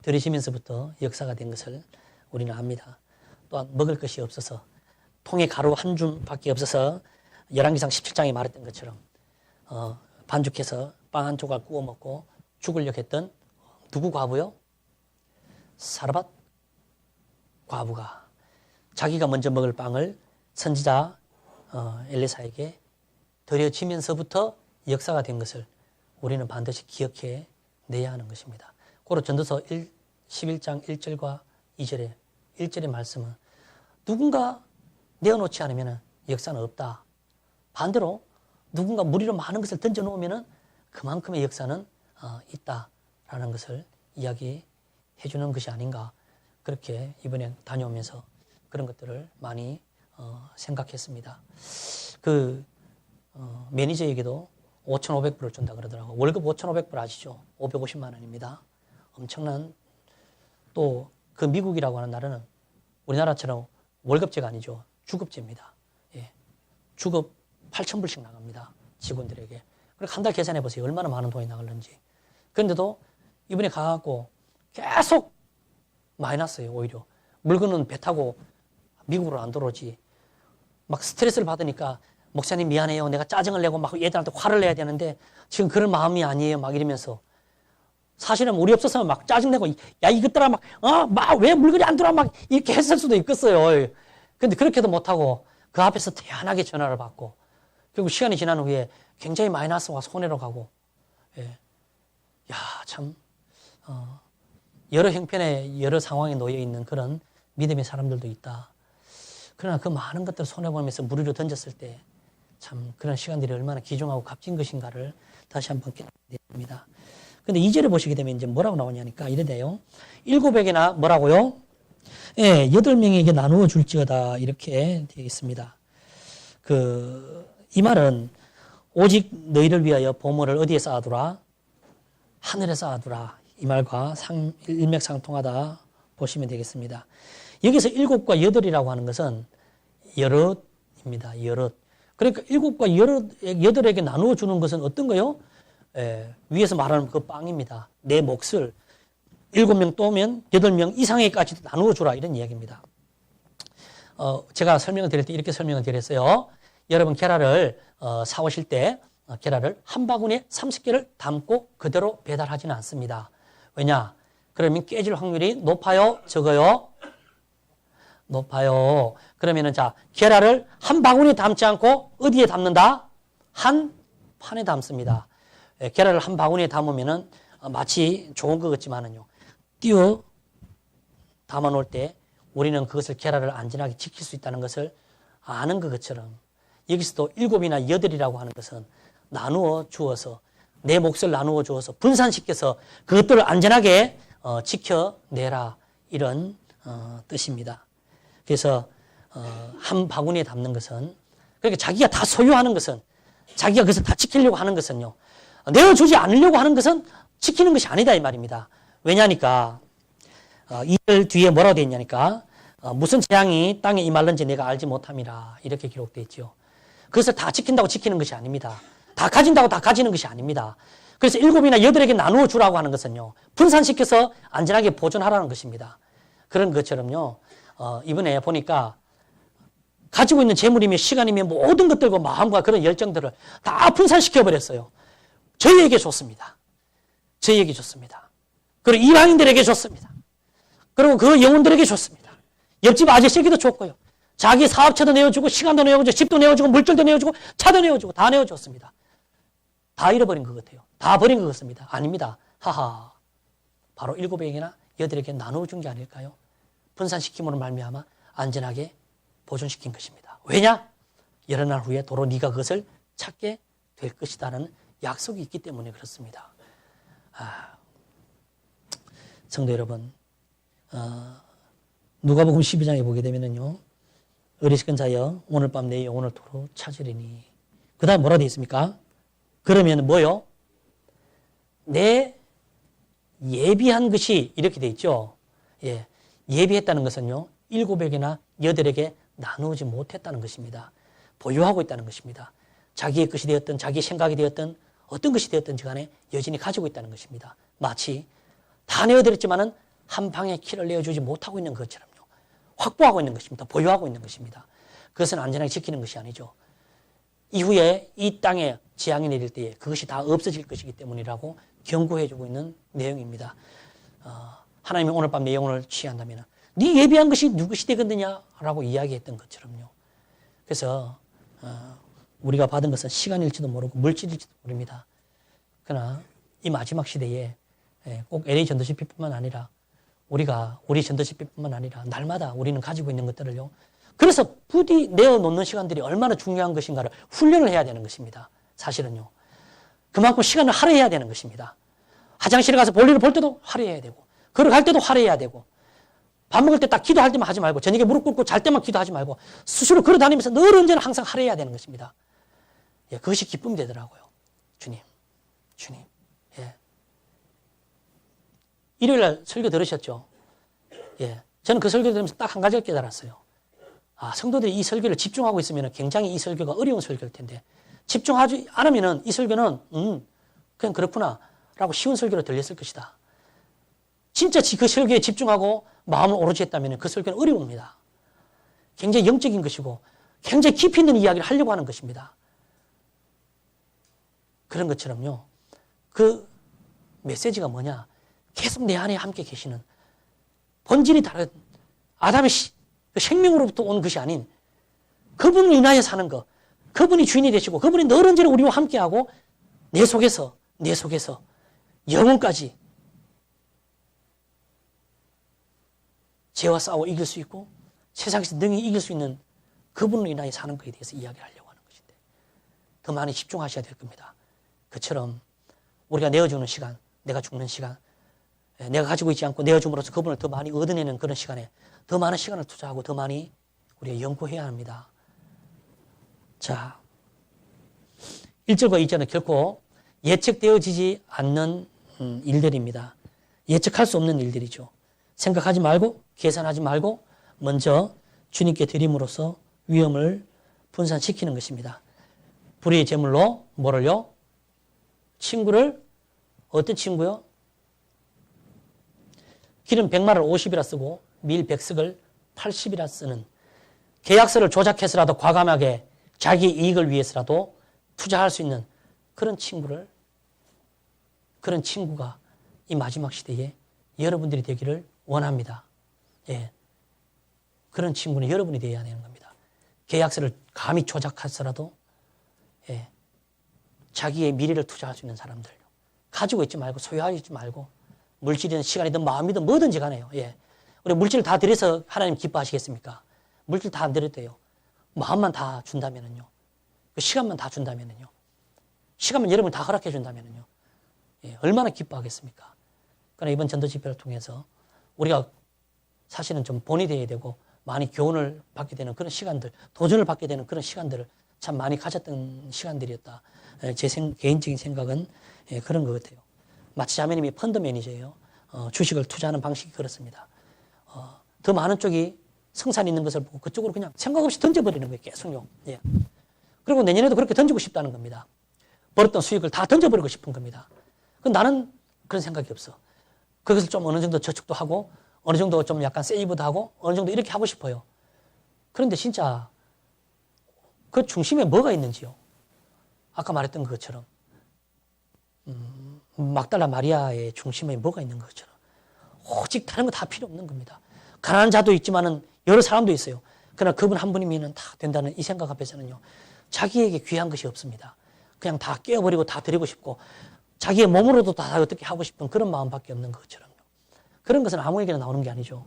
들이시면서부터 역사가 된 것을 우리는 압니다. 또한 먹을 것이 없어서 통에 가루 한 줌밖에 없어서 열왕기상 17장에 말했던 것처럼 반죽해서 빵 한 조각 구워 먹고 죽으려고 했던 누구 과부요? 사르밧 과부가 자기가 먼저 먹을 빵을 선지자 엘리사에게 드려지면서부터 역사가 된 것을 우리는 반드시 기억해 내야 하는 것입니다. 고로 전도서 11장 1절과 2절에 1절의 말씀은 누군가 내어놓지 않으면 역사는 없다. 반대로 누군가 무리로 많은 것을 던져놓으면 그만큼의 역사는 있다라는 것을 이야기해 주는 것이 아닌가. 그렇게 이번에 다녀오면서 그런 것들을 많이 생각했습니다. 그 매니저에게도 5,500불을 준다 그러더라고요. 월급 5,500불 아시죠? 550만 원입니다. 엄청난 또 그 미국이라고 하는 나라는 우리나라처럼 월급제가 아니죠. 주급제입니다. 예. 주급 8,000불씩 나갑니다. 직원들에게. 그리고 한 달 계산해 보세요. 얼마나 많은 돈이 나갈는지. 그런데도 이번에 가갖고 계속 마이너스예요. 오히려. 물건은 배 타고 미국으로 안 들어오지. 막 스트레스를 받으니까 목사님 미안해요. 내가 짜증을 내고 막 얘들한테 화를 내야 되는데 지금 그런 마음이 아니에요. 막 이러면서. 사실은 우리 없었으면 막 짜증내고 야 이것들아 막 왜 물건이 안 들어와 막 이렇게 했을 수도 있겠어요. 근데 그렇게도 못하고 그 앞에서 태연하게 전화를 받고 결국 시간이 지난 후에 굉장히 마이너스와 손해로 가고 예. 야, 참 여러 형편의 여러 상황에 놓여 있는 그런 믿음의 사람들도 있다. 그러나 그 많은 것들을 손해보면서 무리로 던졌을 때 참 그런 시간들이 얼마나 귀중하고 값진 것인가를 다시 한번 깨닫게 됩니다. 근데 2절에 보시게 되면 이제 뭐라고 나오냐니까 이래돼요. 7에게나 뭐라고요? 예, 8명에게 나누어 줄지어다 이렇게 되어 있습니다. 이 말은 오직 너희를 위하여 보물을 어디에 쌓아두라? 하늘에 쌓아두라. 이 말과 일맥상통하다 보시면 되겠습니다. 여기서 7과 8이라고 하는 것은 여럿입니다. 여럿. 그러니까 7과 8에게 나누어 주는 것은 어떤 거요? 위에서 말하는 그 빵입니다. 내 몫을 7명 또 오면 8명 이상에까지 나누어 주라 이런 이야기입니다. 제가 설명을 드릴 때 이렇게 설명을 드렸어요. 여러분 계란을 사오실 때 계란을 한 바구니에 30개를 담고 그대로 배달하지는 않습니다. 왜냐? 그러면 깨질 확률이 높아요? 적어요? 높아요. 그러면은 자, 계란을 한 바구니에 담지 않고 어디에 담는다? 한 판에 담습니다. 계란을 한 바구니에 담으면은 마치 좋은 것 같지만은요. 띄워 담아 놓을 때 우리는 그것을 계란을 안전하게 지킬 수 있다는 것을 아는 것처럼 여기서도 7이나 8이라고 하는 것은 나누어 주어서 내 몫을 나누어 주어서 분산시켜서 그것들을 안전하게 지켜내라 이런 뜻입니다. 그래서 한 바구니에 담는 것은 그러니까 자기가 다 소유하는 것은 자기가 그것을 다 지키려고 하는 것은요. 내어주지 않으려고 하는 것은 지키는 것이 아니다 이 말입니다. 왜냐니까 2절 뒤에 뭐라고 되어 있냐니까 무슨 재앙이 땅에 임할는지 내가 알지 못함이라 이렇게 기록되어 있죠. 그것을 다 지킨다고 지키는 것이 아닙니다. 다 가진다고 다 가지는 것이 아닙니다. 그래서 7이나 8에게 나누어 주라고 하는 것은요. 분산시켜서 안전하게 보존하라는 것입니다. 그런 것처럼요. 이번에 보니까 가지고 있는 재물이며 시간이며 모든 것들과 마음과 그런 열정들을 다 분산시켜버렸어요. 저희에게 줬습니다. 저희에게 줬습니다. 그리고 이방인들에게 줬습니다. 그리고 그 영혼들에게 줬습니다. 옆집 아저씨에게도 줬고요. 자기 사업체도 내어주고 시간도 내어주고 집도 내어주고 물질도 내어주고 차도 내어주고 다 내어줬습니다. 다 잃어버린 것 같아요. 다 버린 것 같습니다. 아닙니다. 하하. 바로 7에게나 8에게 나누어준 게 아닐까요? 분산시킴으로 말미암아 안전하게 보존시킨 것입니다. 왜냐? 여러 날 후에 도로 네가 그것을 찾게 될 것이다라는 약속이 있기 때문에 그렇습니다. 성도 여러분, 누가복음 12장에 보게 되면은요, 어리석은 자여 오늘 밤 내 영혼을 도로 찾으리니. 그 다음에 뭐라 되어 있습니까? 그러면 뭐요? 내 예비한 것이 이렇게 되어 있죠. 예, 예비했다는 것은요, 7에게나 8에게 나누지 못했다는 것입니다. 보유하고 있다는 것입니다. 자기의 것이 되었든 자기의 생각이 되었든 어떤 것이 되었든지 간에 여전히 가지고 있다는 것입니다. 마치 다 내어드렸지만은 한 방에 키를 내어주지 못하고 있는 것처럼요. 확보하고 있는 것입니다. 보유하고 있는 것입니다. 그것은 안전하게 지키는 것이 아니죠. 이후에 이 땅에 재앙이 내릴 때에 그것이 다 없어질 것이기 때문이라고 경고해주고 있는 내용입니다. 하나님이 오늘 밤 내 영혼을 취한다면 네 예비한 것이 누구시 되겠느냐라고 이야기했던 것처럼요. 그래서 우리가 받은 것은 시간일지도 모르고 물질일지도 모릅니다. 그러나 이 마지막 시대에 꼭 LA 전도집회뿐만 아니라 우리 전도집회뿐만 아니라 날마다 우리는 가지고 있는 것들을요. 그래서 부디 내어놓는 시간들이 얼마나 중요한 것인가를 훈련을 해야 되는 것입니다. 사실은요. 그만큼 시간을 할애해야 되는 것입니다. 화장실에 가서 볼일을 볼 때도 할애해야 되고 걸어갈 때도 할애해야 되고 밥 먹을 때 딱 기도할 때만 하지 말고 저녁에 무릎 꿇고 잘 때만 기도하지 말고 스스로 걸어다니면서 늘 언제나 항상 할애해야 되는 것입니다. 예, 그것이 기쁨이 되더라고요. 주님. 예. 일요일날 설교 들으셨죠? 예. 저는 그 설교 들으면서 딱 한 가지를 깨달았어요. 성도들이 이 설교를 집중하고 있으면 굉장히 이 설교가 어려운 설교일 텐데 집중하지 않으면 이 설교는 그냥 그렇구나 라고 쉬운 설교로 들렸을 것이다. 진짜 그 설교에 집중하고 마음을 오로지 했다면 그 설교는 어려웁니다. 굉장히 영적인 것이고 굉장히 깊이 있는 이야기를 하려고 하는 것입니다. 그런 것처럼요. 그 메시지가 뭐냐? 계속 내 안에 함께 계시는 본질이 다른 아담의 그 생명으로부터 온 것이 아닌 그분을 인하여 사는 것, 그분이 주인이 되시고 그분이 늘 언제나 우리와 함께하고 내 속에서 영혼까지 죄와 싸워 이길 수 있고 세상에서 능히 이길 수 있는 그분을 인하여 사는 것에 대해서 이야기를 하려고 하는 것인데 더 많이 집중하셔야 될 겁니다. 그처럼 우리가 내어주는 시간, 내가 죽는 시간, 내가 가지고 있지 않고 내어줌으로써 그분을 더 많이 얻어내는 그런 시간에 더 많은 시간을 투자하고 더 많이 우리가 연구해야 합니다. 자, 1절과 2절은 결코 예측되어지지 않는 일들입니다. 예측할 수 없는 일들이죠. 생각하지 말고 계산하지 말고 먼저 주님께 드림으로써 위험을 분산시키는 것입니다. 불의의 제물로 뭐를요? 친구를 어떤 친구요? 기름 100마를 50이라 쓰고 밀 100석을 80이라 쓰는 계약서를 조작해서라도 과감하게 자기 이익을 위해서라도 투자할 수 있는 그런 친구가 이 마지막 시대에 여러분들이 되기를 원합니다. 예. 그런 친구는 여러분이 되어야 되는 겁니다. 계약서를 감히 조작해서라도 자기의 미래를 투자할 수 있는 사람들. 가지고 있지 말고 소유하지 말고 물질이든 시간이든 마음이든 뭐든지 간에요. 예. 우리 물질을 다 드려서 하나님 기뻐하시겠습니까? 물질 다 안 드려도 돼요. 마음만 다 준다면은요. 그 시간만 다 준다면은요. 시간만 여러분 다 허락해 준다면은요. 예. 얼마나 기뻐하겠습니까? 그러나 이번 전도 집회를 통해서 우리가 사실은 좀 본이 되어야 되고 많이 교훈을 받게 되는 그런 시간들, 도전을 받게 되는 그런 시간들을 참 많이 가졌던 시간들이었다. 제 개인적인 생각은 그런 것 같아요. 마치 자매님이 펀드 매니저예요. 주식을 투자하는 방식이 그렇습니다. 더 많은 쪽이 성산이 있는 것을 보고 그쪽으로 그냥 생각 없이 던져버리는 거예요. 계속요. 예. 그리고 내년에도 그렇게 던지고 싶다는 겁니다. 벌었던 수익을 다 던져버리고 싶은 겁니다. 나는 그런 생각이 없어. 그것을 좀 어느 정도 저축도 하고 어느 정도 좀 약간 세이브도 하고 어느 정도 이렇게 하고 싶어요. 그런데 진짜 그 중심에 뭐가 있는지요. 아까 말했던 것처럼 막달라 마리아의 중심에 뭐가 있는 것처럼 오직 다른 거 다 필요 없는 겁니다. 가난한 자도 있지만은 여러 사람도 있어요. 그러나 그분 한 분이면 다 된다는 이 생각 앞에서는요. 자기에게 귀한 것이 없습니다. 그냥 다 깨어버리고 다 드리고 싶고 자기의 몸으로도 다 어떻게 하고 싶은 그런 마음밖에 없는 것처럼요. 그런 것은 아무에게나 나오는 게 아니죠.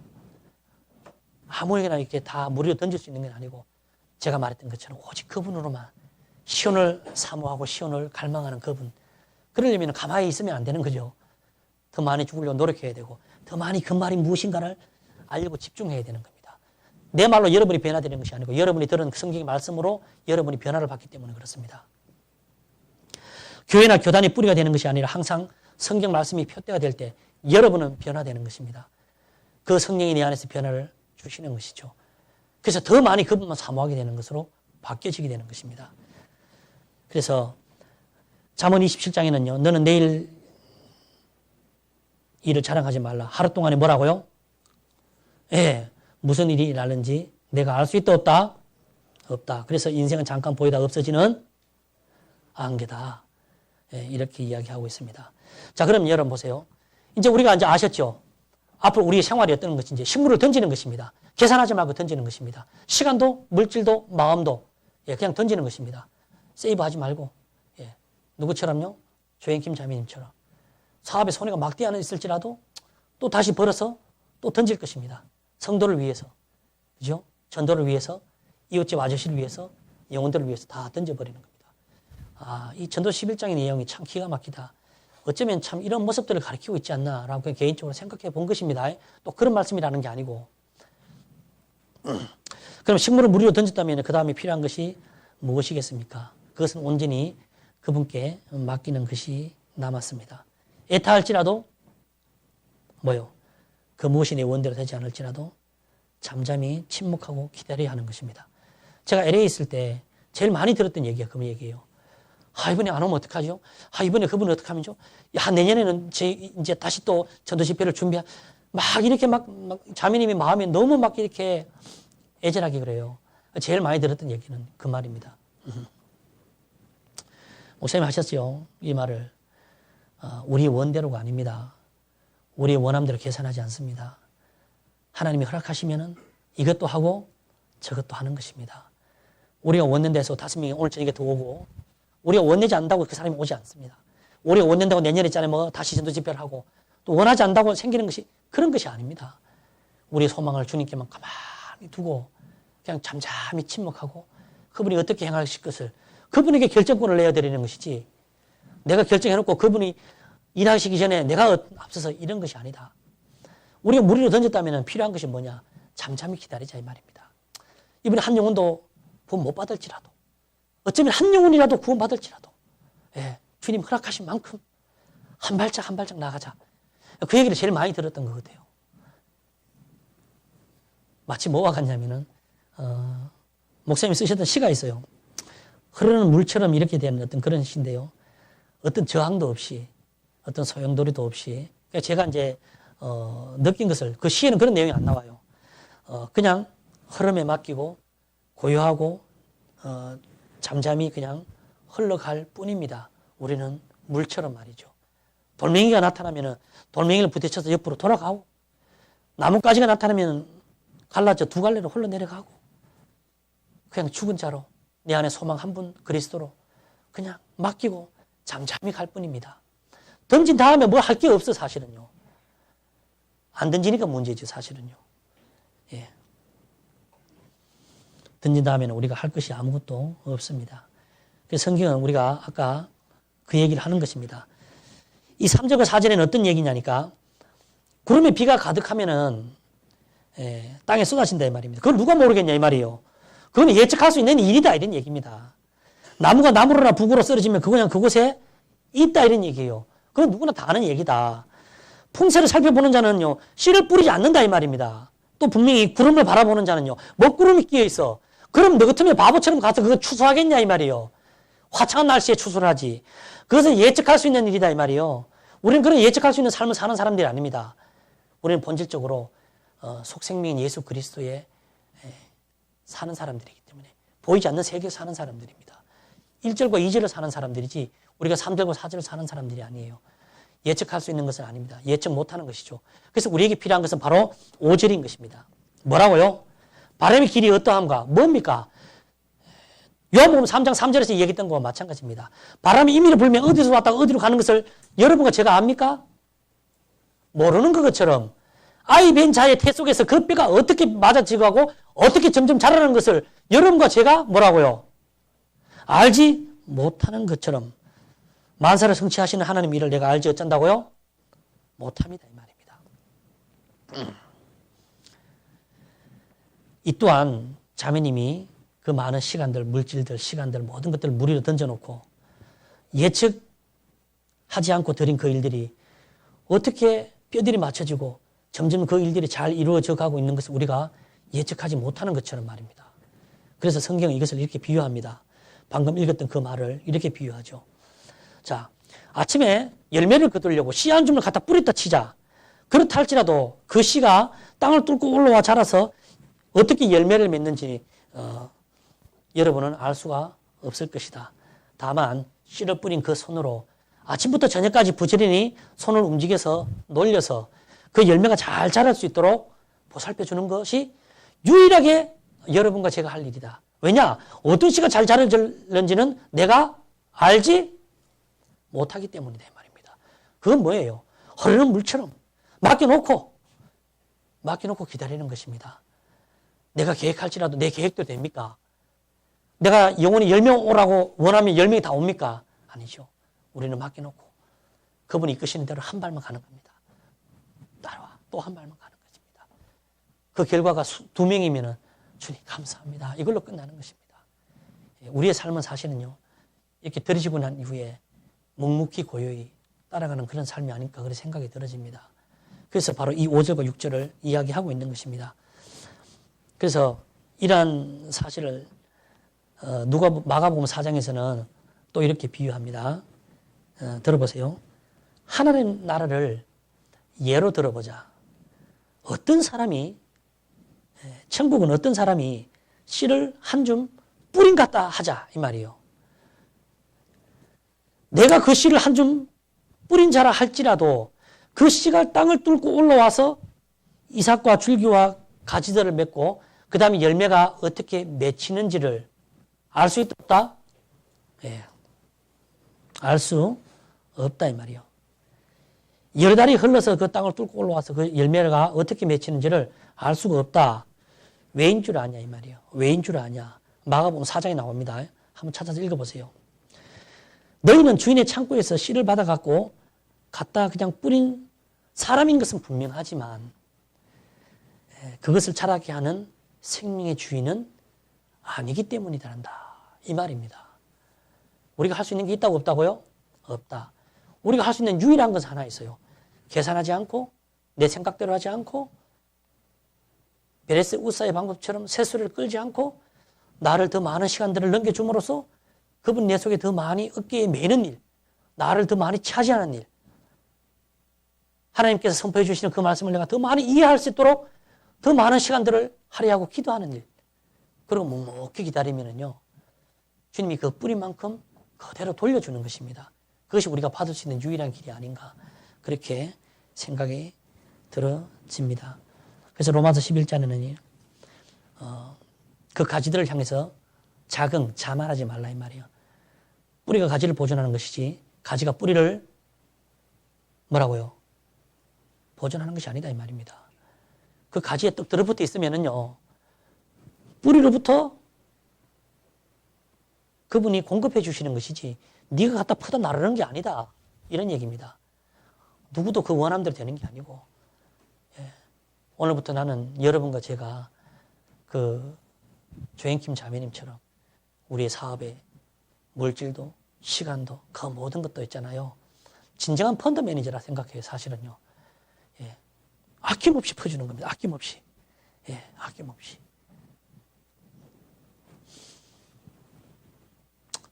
아무에게나 이렇게 다 무리로 던질 수 있는 게 아니고 제가 말했던 것처럼 오직 그분으로만 시온을 사모하고 시온을 갈망하는 그분. 그러려면 가만히 있으면 안 되는 거죠. 더 많이 죽으려고 노력해야 되고 더 많이 그 말이 무엇인가를 알고 집중해야 되는 겁니다. 내 말로 여러분이 변화되는 것이 아니고 여러분이 들은 성경의 말씀으로 여러분이 변화를 받기 때문에 그렇습니다. 교회나 교단이 뿌리가 되는 것이 아니라 항상 성경 말씀이 표대가 될 때 여러분은 변화되는 것입니다. 그 성령이 내 안에서 변화를 주시는 것이죠. 그래서 더 많이 그분만 사모하게 되는 것으로 바뀌어지게 되는 것입니다. 그래서 잠언 27장에는요. 너는 내일 일을 자랑하지 말라. 하루 동안에 뭐라고요? 예, 무슨 일이 일어날는지 내가 알 수 있다 없다? 없다. 그래서 인생은 잠깐 보이다 없어지는 안개다. 예, 이렇게 이야기하고 있습니다. 자, 그럼 여러분 보세요. 이제 우리가 이제 아셨죠? 앞으로 우리의 생활이 어떤 것인지 식물을 던지는 것입니다. 계산하지 말고 던지는 것입니다. 시간도 물질도 마음도 예, 그냥 던지는 것입니다. 세이브하지 말고 예, 누구처럼요? 조현김 자매님처럼 사업에 손해가 막대기 하나 있을지라도 또 다시 벌어서 또 던질 것입니다. 성도를 위해서, 그죠? 전도를 위해서, 이웃집 아저씨를 위해서, 영혼들을 위해서 다 던져버리는 겁니다. 아, 이 전도 11장의 내용이 참 기가 막히다. 어쩌면 참 이런 모습들을 가르치고 있지 않나라고 그냥 개인적으로 생각해 본 것입니다. 또 그런 말씀이라는 게 아니고. 그럼 식물을 무리로 던졌다면 그 다음에 필요한 것이 무엇이겠습니까? 그것은 온전히 그분께 맡기는 것이 남았습니다. 애타할지라도 뭐요? 그 무엇이 내 원대로 되지 않을지라도 잠잠히 침묵하고 기다려야 하는 것입니다. 제가 LA에 있을 때 제일 많이 들었던 얘기가 그 얘기예요. 아, 이번에 안 오면 어떡하죠? 아, 이번에 그분은 어떡하면죠? 야, 내년에는 이제 다시 또 전도 집회를 막 이렇게 막 자매님이 마음에 너무 막 이렇게 애절하게 그래요. 제일 많이 들었던 얘기는 그 말입니다. 목사님 하셨죠? 이 말을. 우리 원대로가 아닙니다. 우리의 원함대로 계산하지 않습니다. 하나님이 허락하시면은 이것도 하고 저것도 하는 것입니다. 우리가 원낸 데서 5명이 오늘 저녁에 더 오고 우리가 원내지 않는다고 그 사람이 오지 않습니다. 우리가 원낸다고 내년에 있잖아요. 뭐 다시 전도 집회를 하고 또 원하지 않는다고 생기는 것이 그런 것이 아닙니다. 우리의 소망을 주님께만 가만히 두고 그냥 잠잠히 침묵하고 그분이 어떻게 행하실 것을 그분에게 결정권을 내어드리는 것이지 내가 결정해놓고 그분이 일하시기 전에 내가 앞서서 이런 것이 아니다. 우리가 무리로 던졌다면 필요한 것이 뭐냐? 잠잠히 기다리자 이 말입니다. 이번에 한 영혼도 구원 못 받을지라도 어쩌면 한 영혼이라도 구원 받을지라도 예, 주님 허락하신 만큼 한 발짝 한 발짝 나가자. 그 얘기를 제일 많이 들었던 것 같아요. 마치 뭐와 같냐면은 목사님이 쓰셨던 시가 있어요. 흐르는 물처럼 이렇게 되는 어떤 그런 시인데요. 어떤 저항도 없이 어떤 소용돌이도 없이 제가 이제 느낀 것을 그 시에는 그런 내용이 안 나와요. 그냥 흐름에 맡기고 고요하고 잠잠히 그냥 흘러갈 뿐입니다. 우리는 물처럼 말이죠. 돌멩이가 나타나면 돌멩이를 부딪혀서 옆으로 돌아가고 나뭇가지가 나타나면 갈라져 두 갈래로 흘러내려가고 그냥 죽은 자로 내 안에 소망 한 분 그리스도로 그냥 맡기고 잠잠히 갈 뿐입니다. 던진 다음에 뭐 할 게 없어 사실은요. 안 던지니까 문제죠 사실은요. 예. 던진 다음에는 우리가 할 것이 아무것도 없습니다. 그래서 성경은 우리가 아까 그 얘기를 하는 것입니다. 이 3절과 4절에는 어떤 얘기냐니까 구름에 비가 가득하면은 땅에 쏟아진다 이 말입니다. 그걸 누가 모르겠냐 이 말이에요. 그건 예측할 수 있는 일이다 이런 얘기입니다. 나무가 나무로나 북으로 쓰러지면 그냥 그곳에 있다 이런 얘기예요. 그건 누구나 다 아는 얘기다. 풍세를 살펴보는 자는요 씨를 뿌리지 않는다 이 말입니다. 또 분명히 구름을 바라보는 자는요 먹구름이 끼어 있어. 그럼 너 같으면 바보처럼 가서 그거 추수하겠냐 이 말이에요. 화창한 날씨에 추수를 하지. 그것은 예측할 수 있는 일이다 이 말이에요. 우리는 그런 예측할 수 있는 삶을 사는 사람들이 아닙니다. 우리는 본질적으로 속생명인 예수 그리스도에 사는 사람들이기 때문에 보이지 않는 세계에 사는 사람들입니다. 1절과 2절을 사는 사람들이지 우리가 3절과 4절을 사는 사람들이 아니에요. 예측할 수 있는 것은 아닙니다. 예측 못하는 것이죠. 그래서 우리에게 필요한 것은 바로 5절인 것입니다. 뭐라고요? 바람의 길이 어떠함과 뭡니까? 요한복음 3장 3절에서 얘기했던 것과 마찬가지입니다. 바람이 임의로 불면 어디서 왔다가 어디로 가는 것을 여러분과 제가 압니까? 모르는 것처럼 아이 벤 자의 태 속에서 그 뼈가 어떻게 맞아지고 어떻게 점점 자라는 것을 여러분과 제가 뭐라고요? 알지 못하는 것처럼 만사를 성취하시는 하나님 일을 내가 알지 어쩐다고요? 못합니다 이 말입니다. 이 또한 자매님이 그 많은 시간들, 물질들, 시간들 모든 것들을 물 위로 던져놓고 예측하지 않고 드린 그 일들이 어떻게 뼈들이 맞춰지고 점점 그 일들이 잘 이루어져 가고 있는 것을 우리가 예측하지 못하는 것처럼 말입니다. 그래서 성경은 이것을 이렇게 비유합니다. 방금 읽었던 그 말을 이렇게 비유하죠. 자, 아침에 열매를 거두려고 씨 한 줌을 갖다 뿌렸다 치자. 그렇다 할지라도 그 씨가 땅을 뚫고 올라와 자라서 어떻게 열매를 맺는지 여러분은 알 수가 없을 것이다. 다만 씨를 뿌린 그 손으로 아침부터 저녁까지 부지런히 손을 움직여서 놀려서 그 열매가 잘 자랄 수 있도록 보살펴 주는 것이 유일하게 여러분과 제가 할 일이다. 왜냐? 어떤 씨가 잘 자랄는지는 내가 알지 못하기 때문이다 이 말입니다. 그건 뭐예요? 흐르는 물처럼 맡겨놓고 기다리는 것입니다. 내가 계획할지라도 내 계획도 됩니까? 내가 영원히 10명 오라고 원하면 10명이 다 옵니까? 아니죠. 우리는 맡겨놓고 그분이 이끄시는 대로 한 발만 가는 겁니다. 따라와. 또 한 발만 가는 것입니다. 그 결과가 2명이면 주님 감사합니다. 이걸로 끝나는 것입니다. 우리의 삶은 사실은요. 이렇게 들여지고 난 이후에 묵묵히 고요히 따라가는 그런 삶이 아닐까 그런 생각이 들어집니다. 그래서 바로 이 5절과 6절을 이야기하고 있는 것입니다. 그래서 이러한 사실을 마가복음 4장에서는 또 이렇게 비유합니다. 들어보세요. 하나님 나라를 예로 들어보자. 천국은 어떤 사람이 씨를 한 줌 뿌린 같다 하자 이 말이에요. 내가 그 씨를 한 줌 뿌린 자라 할지라도 그 씨가 땅을 뚫고 올라와서 이삭과 줄기와 가지들을 맺고 그 다음에 열매가 어떻게 맺히는지를 알 수 있다? 예. 알 수 없다 이 말이에요. 여러 달이 흘러서 그 땅을 뚫고 올라와서 그 열매가 어떻게 맺히는지를 알 수가 없다. 왜인 줄 아냐 이 말이에요. 왜인 줄 아냐. 마가복음 4장에 나옵니다. 한번 찾아서 읽어보세요. 너희는 주인의 창고에서 씨를 받아갖고 갖다 그냥 뿌린 사람인 것은 분명하지만 그것을 자라게 하는 생명의 주인은 아니기 때문이란다. 이 말입니다. 우리가 할 수 있는 게 있다고 없다고요? 없다. 우리가 할 수 있는 유일한 것은 하나 있어요. 계산하지 않고 내 생각대로 하지 않고 베레스 우사의 방법처럼 새소리를 끌지 않고 나를 더 많은 시간들을 넘겨줌으로써 그분 내 속에 더 많이 어깨에 매는 일, 나를 더 많이 차지하는 일, 하나님께서 선포해 주시는 그 말씀을 내가 더 많이 이해할 수 있도록 더 많은 시간들을 할애하고 기도하는 일, 그리고 묵묵히 기다리면은요 주님이 그 뿌린 만큼 그대로 돌려주는 것입니다. 그것이 우리가 받을 수 있는 유일한 길이 아닌가 그렇게 생각이 들어집니다. 그래서 로마서 11장에는 그 가지들을 향해서 자만하지 말라 이 말이에요. 뿌리가 가지를 보존하는 것이지 가지가 뿌리를 뭐라고요? 보존하는 것이 아니다 이 말입니다. 그 가지에 뚝 들어붙어 있으면은요 뿌리로부터 그분이 공급해 주시는 것이지 네가 갖다 퍼다 나르는 게 아니다 이런 얘기입니다. 누구도 그 원함대로 되는 게 아니고 오늘부터 나는 여러분과 제가 그 조앤킴 자매님처럼 우리의 사업에 물질도 시간도 그 모든 것도 있잖아요. 진정한 펀드 매니저라 생각해요. 사실은요. 아낌없이 퍼주는 겁니다. 아낌없이. 아낌없이.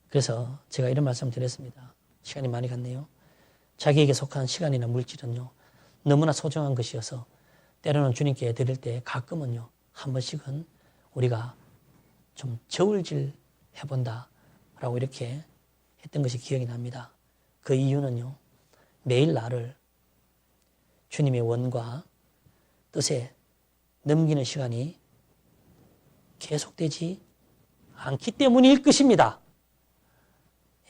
그래서 제가 이런 말씀 드렸습니다. 시간이 많이 갔네요. 자기에게 속한 시간이나 물질은요. 너무나 소중한 것이어서 때로는 주님께 드릴 때 가끔은요. 한 번씩은 우리가 좀 저울질 해본다라고 이렇게 했던 것이 기억이 납니다. 그 이유는요, 매일 나를 주님의 원과 뜻에 넘기는 시간이 계속되지 않기 때문일 것입니다.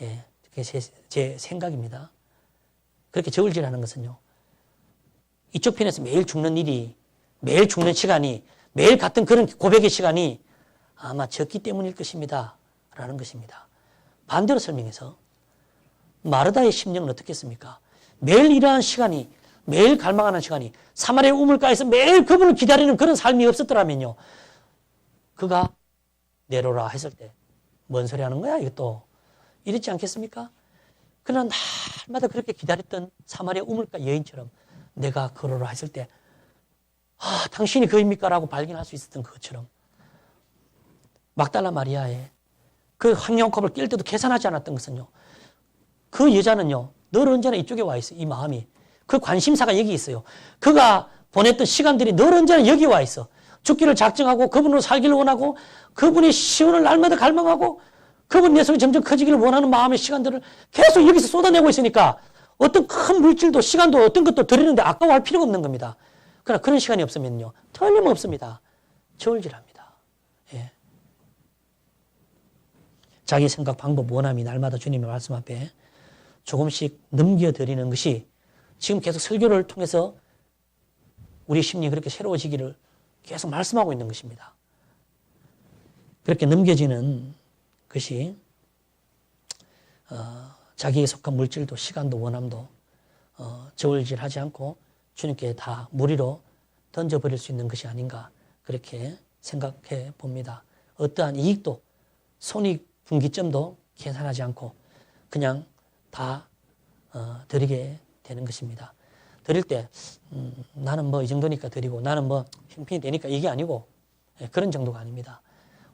예, 그게 제 생각입니다. 그렇게 저울질하는 것은요, 이쪽 편에서 매일 죽는 일이, 매일 죽는 시간이, 매일 같은 그런 고백의 시간이 아마 적기 때문일 것입니다. 라는 것입니다. 반대로 설명해서 마르다의 심령은 어떻겠습니까? 매일 이러한 시간이, 매일 갈망하는 시간이 사마리아 우물가에서 매일 그분을 기다리는 그런 삶이 없었더라면요, 그가 내려오라 했을 때 뭔 소리 하는 거야 이것도 이랬지 않겠습니까? 그러나 날마다 그렇게 기다렸던 사마리아 우물가 여인처럼 내가 걸어라 했을 때 당신이 그입니까? 라고 발견할 수 있었던 것처럼 막달라 마리아의 그 황영컵을 낄 때도 계산하지 않았던 것은요, 그 여자는요, 늘 언제나 이쪽에 와 있어. 이 마음이. 그 관심사가 여기 있어요. 그가 보냈던 시간들이 늘 언제나 여기 와 있어. 죽기를 작정하고 그분으로 살기를 원하고 그분의 시온을 날마다 갈망하고 그분 내 속에 점점 커지기를 원하는 마음의 시간들을 계속 여기서 쏟아내고 있으니까 어떤 큰 물질도 시간도 어떤 것도 드리는데 아까워할 필요가 없는 겁니다. 그러나 그런 시간이 없으면요, 틀림없습니다. 저울질합니다. 예. 자기 생각, 방법, 원함이 날마다 주님의 말씀 앞에 조금씩 넘겨드리는 것이 지금 계속 설교를 통해서 우리 심리 그렇게 새로워지기를 계속 말씀하고 있는 것입니다. 그렇게 넘겨지는 것이 자기에 속한 물질도 시간도 원함도 저울질하지 않고 주님께 다 무리로 던져버릴 수 있는 것이 아닌가 그렇게 생각해 봅니다. 어떠한 이익도 손익분기점도 계산하지 않고 그냥 다 드리게 되는 것입니다. 드릴 때 나는 뭐 이 정도니까 드리고 나는 뭐 형편이 되니까 이게 아니고 그런 정도가 아닙니다.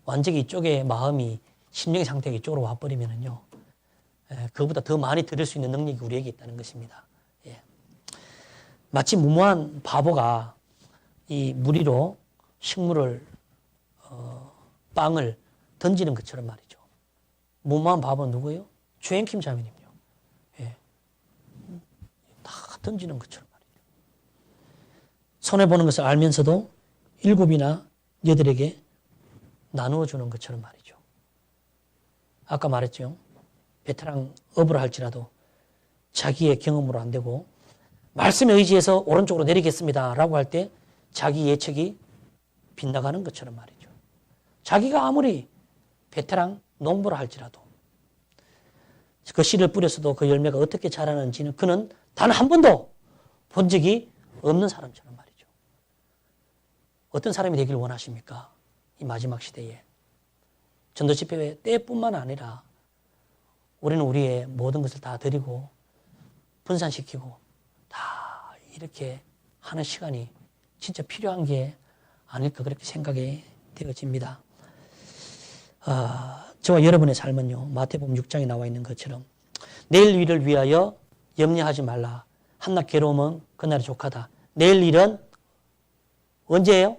완전히 이쪽의 마음이 심령의 상태가 이쪽으로 와버리면은요, 그보다 더 많이 드릴 수 있는 능력이 우리에게 있다는 것입니다. 예. 마치 무모한 바보가 이 무리로 식물을 빵을 던지는 것처럼 말이죠. 무모한 바보는 누구예요? 주행킴 자매님요. 예. 다 던지는 것처럼 말이죠. 손해보는 것을 알면서도 7이나 8에게 나누어 주는 것처럼 말이죠. 아까 말했죠. 베테랑 업을 할지라도 자기의 경험으로 안 되고 말씀에 의지해서 오른쪽으로 내리겠습니다 라고 할 때 자기 예측이 빗나가는 것처럼 말이죠. 자기가 아무리 베테랑 농부를 할지라도 그 씨를 뿌렸어도 그 열매가 어떻게 자라는지는 그는 단 한 번도 본 적이 없는 사람처럼 말이죠. 어떤 사람이 되길 원하십니까? 이 마지막 시대에. 전도 집회 때뿐만 아니라 우리는 우리의 모든 것을 다 드리고 분산시키고 다 이렇게 하는 시간이 진짜 필요한 게 아닐까 그렇게 생각이 되어집니다. 저와 여러분의 삶은요, 마태복음 6장에 나와 있는 것처럼 내일 일을 위하여 염려하지 말라. 한낱 괴로움은 그날이 족하다. 내일 일은 언제예요?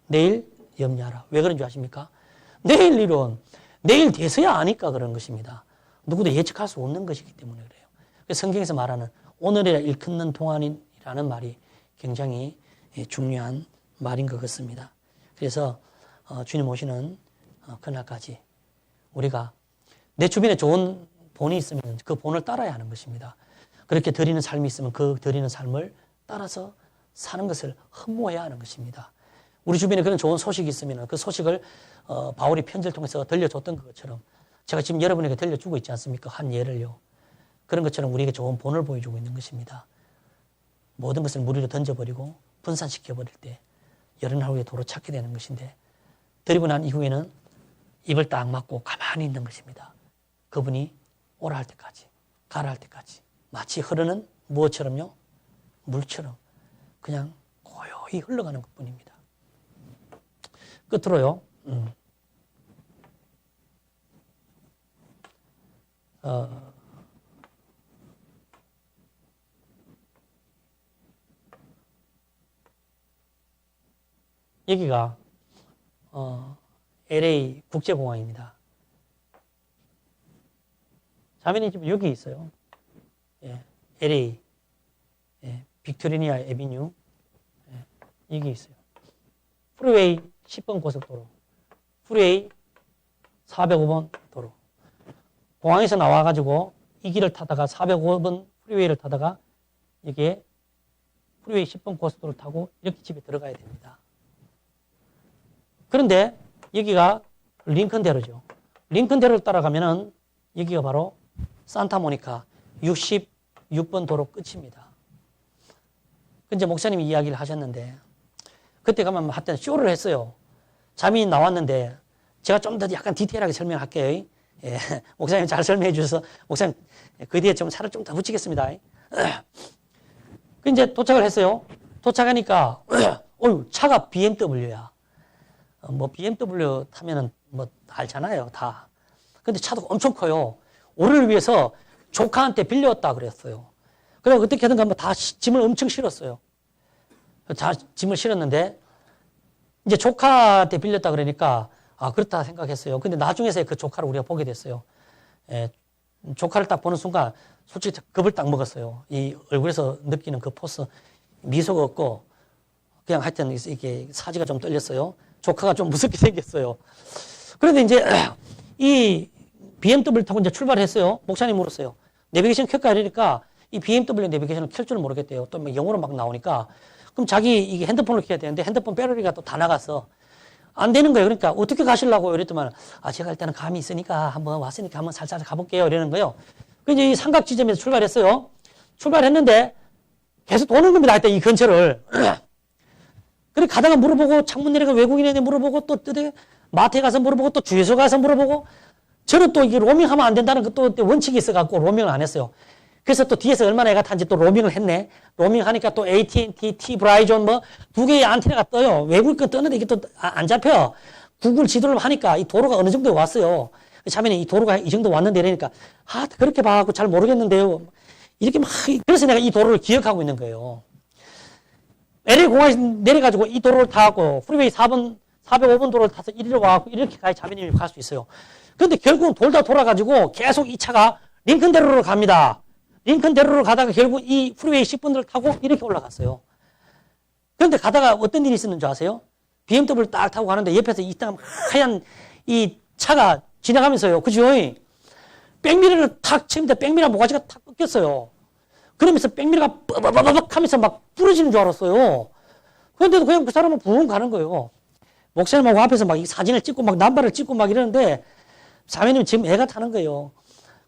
내일 염려하라. 왜 그런 줄 아십니까? 내일 일은 내일 돼서야 아니까 그런 것입니다. 누구도 예측할 수 없는 것이기 때문에 그래요. 성경에서 말하는 오늘이라 일컫는 동안이라는 말이 굉장히 중요한 말인 것 같습니다. 그래서 주님 오시는 그날까지 우리가 내 주변에 좋은 본이 있으면 그 본을 따라야 하는 것입니다. 그렇게 드리는 삶이 있으면 그 드리는 삶을 따라서 사는 것을 흠모해야 하는 것입니다. 우리 주변에 그런 좋은 소식이 있으면 그 소식을 바울이 편지를 통해서 들려줬던 것처럼 제가 지금 여러분에게 들려주고 있지 않습니까? 한 예를요. 그런 것처럼 우리에게 좋은 본을 보여주고 있는 것입니다. 모든 것을 무리로 던져버리고 분산시켜버릴 때 여러 날 후에 도로 찾게 되는 것인데 드리고 난 이후에는 입을 딱 막고 가만히 있는 것입니다. 그분이 오라 할 때까지, 가라 할 때까지 마치 흐르는 무엇처럼요? 물처럼 그냥 고요히 흘러가는 것뿐입니다. 끝으로요. 여기가 LA 국제공항입니다. 자매님 집 여기 있어요. 예, LA 빅토리아 애비뉴 이게 있어요. 프리웨이 10번 고속도로, 프리웨이 405번 도로. 공항에서 나와가지고 이 길을 타다가 405번 프리웨이를 타다가 이게 프리웨이 10번 고속도로를 타고 이렇게 집에 들어가야 됩니다. 그런데 여기가 링컨대로죠. 링컨대로를 따라가면은 여기가 바로 산타모니카 66번 도로 끝입니다. 이제 목사님이 이야기를 하셨는데 그때 가면 하여튼 쇼를 했어요. 잠이 나왔는데 제가 좀 더 약간 디테일하게 설명할게요. 예, 목사님 잘 설명해 주셔서 목사님 그 뒤에 좀 살을 좀 더 붙이겠습니다. 이제 도착을 했어요. 도착하니까 차가 BMW야. 뭐 BMW 타면은 뭐 알잖아요, 다. 근데 차도 엄청 커요. 우리를 위해서 조카한테 빌려왔다 그랬어요. 그래서 어떻게 하든가 뭐 다 짐을 엄청 실었어요. 짐을 실었는데 이제 조카한테 빌렸다 그러니까 그렇다 생각했어요. 근데 나중에서 그 조카를 우리가 보게 됐어요. 예, 조카를 딱 보는 순간 솔직히 겁을 딱 먹었어요. 이 얼굴에서 느끼는 그 포스, 미소가 없고 그냥 하여튼 이게 사지가 좀 떨렸어요. 조카가 좀 무섭게 생겼어요. 그런데 이제 이 BMW를 타고 이제 출발했어요. 목사님 물었어요. 내비게이션 켤까 이러니까 이 BMW 내비게이션을 켤 줄은 모르겠대요. 또 막 영어로 막 나오니까 그럼 자기 이게 핸드폰을 켜야 되는데 핸드폰 배터리가 또 다 나갔어. 안 되는 거예요. 그러니까 어떻게 가시려고 이랬더만 제가 일단은 감이 있으니까 한번 왔으니까 한번 살살 가볼게요. 이러는 거예요. 그래서 이 삼각 지점에서 출발했어요. 출발했는데 계속 도는 겁니다. 하여튼 이 근처를. 그래 가다가 물어보고 창문 내려가 외국인한테 물어보고 또 마트에 가서 물어보고 또 주유소 가서 물어보고 저는 또 이게 로밍하면 안 된다는 또 원칙이 있어갖고 로밍을 안 했어요. 그래서 또 뒤에서 얼마나 애가 탄지 또 로밍을 했네. 로밍하니까 또 AT&T, T-브라이존 뭐 두 개의 안테나가 떠요. 외국 거 뜨는데 이게 또 안 잡혀. 구글 지도를 하니까 이 도로가 어느 정도에 왔어요. 자매는 이 도로가 이 정도 왔는데 이러니까 그렇게 봐갖고 잘 모르겠는데요. 이렇게 막 그래서 내가 이 도로를 기억하고 있는 거예요. LA 공항에서 내려가지고 이 도로를 타고 프리웨이 405번 도로를 타서 이리로 와갖고 이렇게 가야 자매님이 갈 수 있어요. 그런데 결국은 돌다 돌아가지고 계속 이 차가 링컨대로로 갑니다. 링컨대로로 가다가 결국 이 프리웨이 10번을 타고 이렇게 올라갔어요. 그런데 가다가 어떤 일이 있었는 줄 아세요? BMW를 딱 타고 가는데 옆에서 이 하얀 이 차가 지나가면서요. 그죠? 백미러를 탁 치는데 백미러 모가지가 탁 꺾였어요. 그러면서 백미러가 빠바바박 하면서 막 부러지는 줄 알았어요. 그런데도 그냥 그 사람은 부흥 가는 거예요. 목사님하고 앞에서 막 이 사진을 찍고 막 남발을 찍고 막 이러는데 자매님 지금 애가 타는 거예요.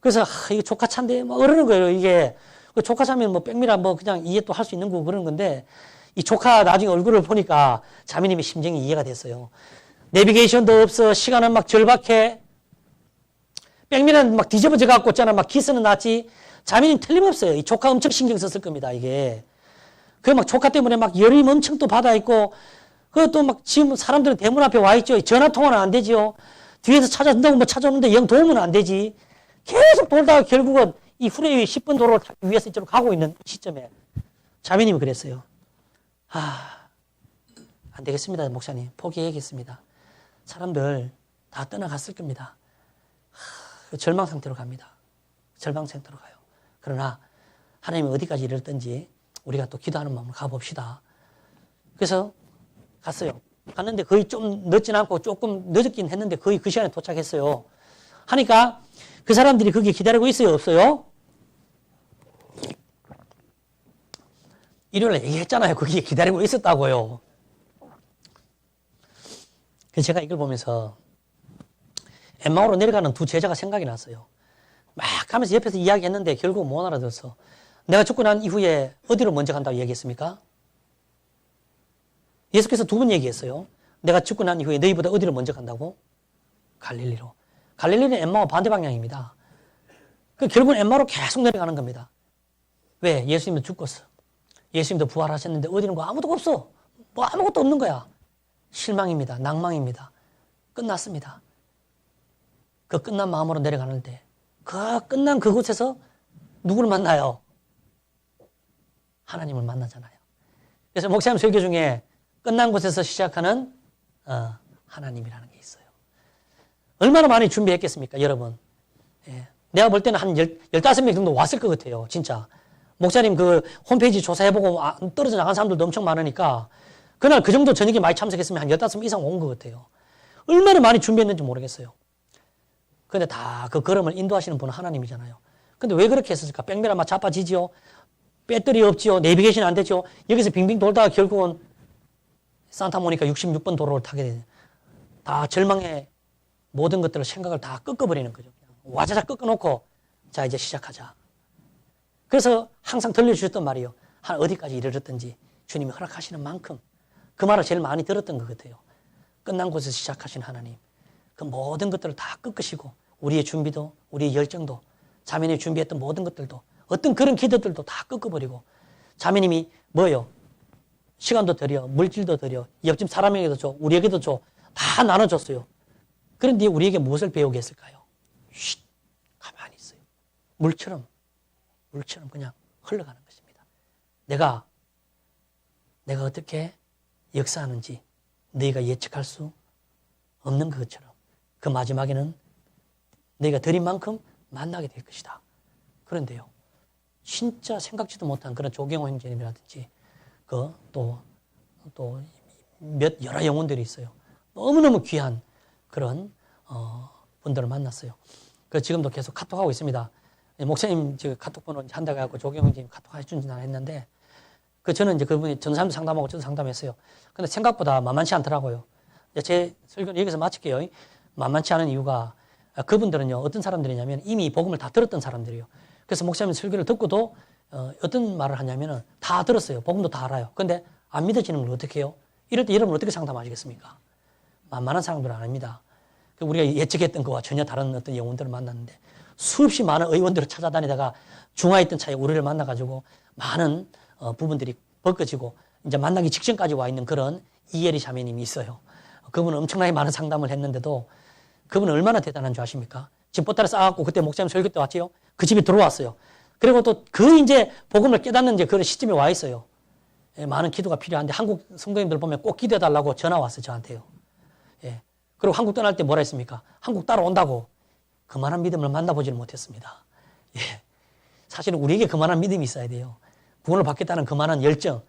그래서 이게 조카 차인데 막 이러는 거예요. 이게 조카 차면 뭐 백미러 뭐 그냥 이해 또 할 수 있는 거고 그런 건데 이 조카 나중에 얼굴을 보니까 자매님의 심정이 이해가 됐어요. 내비게이션도 없어. 시간은 막 절박해. 백미러는 막 뒤집어져 갖고 있잖아. 막 기스는 났지. 자매님 틀림없어요. 이 조카 엄청 신경 썼을 겁니다. 이게. 그 막 조카 때문에 막 열이 엄청 또 받아 있고 그것도 막 지금 사람들은 대문 앞에 와 있죠. 전화 통화는 안 되죠. 뒤에서 찾아준다고 뭐 찾아오는데 영 도움은 안 되지. 계속 돌다가 결국은 이 프리웨이 10번 도로를 위에서 이쪽으로 가고 있는 시점에 자매님이 그랬어요. 안 되겠습니다. 목사님. 포기해야겠습니다. 사람들 다 떠나갔을 겁니다. 절망 상태로 갑니다. 절망 상태로 가요. 그러나 하나님이 어디까지 이르렀든지 우리가 또 기도하는 마음으로 가봅시다. 그래서 갔어요. 갔는데 거의 좀 늦진 않고 조금 늦었긴 했는데 거의 그 시간에 도착했어요. 하니까 그 사람들이 거기에 기다리고 있어요? 없어요? 일요일에 얘기했잖아요. 거기에 기다리고 있었다고요. 그래서 제가 이걸 보면서 엠마오로 내려가는 두 제자가 생각이 났어요. 막 가면서 옆에서 이야기했는데 결국 못 알아들었어. 내가 죽고 난 이후에 어디로 먼저 간다고 얘기했습니까? 예수께서 두 번 얘기했어요. 내가 죽고 난 이후에 너희보다 어디로 먼저 간다고? 갈릴리로. 갈릴리는 엠마오 반대 방향입니다. 결국은 엠마오로 계속 내려가는 겁니다. 왜? 예수님도 죽었어. 예수님도 부활하셨는데 어디는 거 아무도 없어. 뭐 아무것도 없는 거야. 실망입니다. 낭망입니다. 끝났습니다. 그 끝난 마음으로 내려가는데 그 끝난 그곳에서 누구를 만나요? 하나님을 만나잖아요. 그래서 목사님 설교 중에 끝난 곳에서 시작하는 하나님이라는 게 있어요. 얼마나 많이 준비했겠습니까, 여러분? 예. 내가 볼 때는 한 15명 정도 왔을 것 같아요, 진짜. 목사님 그 홈페이지 조사해보고 떨어져 나간 사람들도 엄청 많으니까 그날 그 정도 저녁에 많이 참석했으면 한 15명 이상 온 것 같아요. 얼마나 많이 준비했는지 모르겠어요. 근데 다 그 걸음을 인도하시는 분은 하나님이잖아요. 근데 왜 그렇게 했을까? 뺑뺑 아마 자빠지지요. 배터리 없지요. 내비게이션 안 되죠. 여기서 빙빙 돌다가 결국은 산타모니카 66번 도로를 타게 되죠. 다 절망의 모든 것들을 생각을 다 꺾어버리는 거죠. 와자작 꺾어놓고 자 이제 시작하자. 그래서 항상 들려주셨던 말이요. 한 어디까지 이르렀든지 주님이 허락하시는 만큼 그 말을 제일 많이 들었던 것 같아요. 끝난 곳에서 시작하신 하나님. 그 모든 것들을 다 꺾으시고 우리의 준비도 우리의 열정도 자매님이 준비했던 모든 것들도 어떤 그런 기도들도 다 꺾어버리고 자매님이 뭐요? 시간도 드려 물질도 드려 옆집 사람에게도 줘 우리에게도 줘 다 나눠줬어요. 그런데 우리에게 무엇을 배우게 했을까요? 쉿 가만히 있어요. 물처럼 그냥 흘러가는 것입니다. 내가 어떻게 역사하는지 너희가 예측할 수 없는 것처럼 그 마지막에는 너희가 드린 만큼 만나게 될 것이다. 그런데요, 진짜 생각지도 못한 그런 조경호 형제님이라든지 여러 영혼들이 있어요. 너무너무 귀한 그런 분들을 만났어요. 그래서 지금도 계속 카톡하고 있습니다. 목사님 카톡 번호 한다고 해갖고 조경호 형제님 카톡 해준지 안 했는데 저는 이제 그분이 전사님도 상담하고 저도 상담했어요. 근데 생각보다 만만치 않더라고요. 제 설교는 여기서 마칠게요. 만만치 않은 이유가 그분들은요, 어떤 사람들이냐면 이미 복음을 다 들었던 사람들이에요. 그래서 목사님 설교를 듣고도 어떤 말을 하냐면은 다 들었어요. 복음도 다 알아요. 근데 안 믿어지는 걸 어떻게 해요? 이럴 때 여러분 어떻게 상담하시겠습니까? 만만한 사람들은 아닙니다. 우리가 예측했던 것과 전혀 다른 어떤 영혼들을 만났는데 수없이 많은 의원들을 찾아다니다가 중화에 있던 차에 우리를 만나가지고 많은 부분들이 벗겨지고 이제 만나기 직전까지 와 있는 그런 이혜리 자매님이 있어요. 그분은 엄청나게 많은 상담을 했는데도 그분은 얼마나 대단한 줄 아십니까? 지금 보따리 싸갖고 그때 목사님 설교 때 왔지요? 그 집에 들어왔어요. 그리고 또 그 이제 복음을 깨닫는 이제 그런 시점에 와 있어요. 예, 많은 기도가 필요한데 한국 성도님들 보면 꼭 기도해달라고 전화 왔어요, 저한테요. 예. 그리고 한국 떠날 때 뭐라 했습니까? 한국 따라온다고. 그만한 믿음을 만나보지를 못했습니다. 예. 사실은 우리에게 그만한 믿음이 있어야 돼요. 구원을 받겠다는 그만한 열정.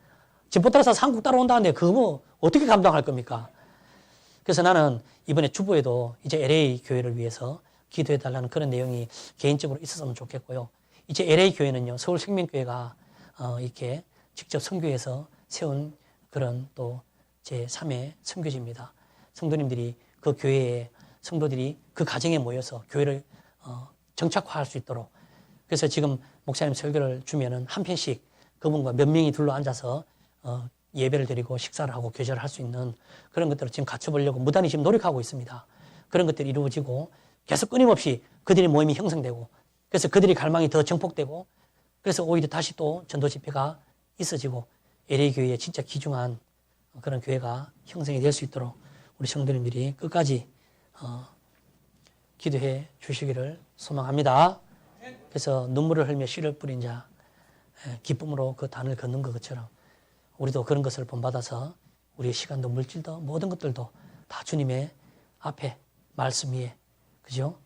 지금 보따리 싸서 한국 따라온다는데 그거 뭐 어떻게 감당할 겁니까? 그래서 나는 이번에 주보에도 이제 LA 교회를 위해서 기도해달라는 그런 내용이 개인적으로 있었으면 좋겠고요. 이제 LA 교회는요, 서울 생명교회가 이렇게 직접 선교해서 세운 그런 또 제3의 선교지입니다. 성도님들이 그 교회에 성도들이 그 가정에 모여서 교회를 정착화할 수 있도록 그래서 지금 목사님 설교를 주면은 한 편씩 그분과 몇 명이 둘러 앉아서 예배를 드리고 식사를 하고 교제를 할 수 있는 그런 것들을 지금 갖춰보려고 무단히 지금 노력하고 있습니다. 그런 것들이 이루어지고 계속 끊임없이 그들의 모임이 형성되고 그래서 그들의 갈망이 더 정폭되고 그래서 오히려 다시 또 전도 집회가 있어지고 LA 교회의 진짜 귀중한 그런 교회가 형성이 될 수 있도록 우리 성도님들이 끝까지 기도해 주시기를 소망합니다. 그래서 눈물을 흘며 씨를 뿌린 자 기쁨으로 그 단을 걷는 것처럼 우리도 그런 것을 본받아서 우리의 시간도 물질도 모든 것들도 다 주님의 앞에 말씀 위에 그죠?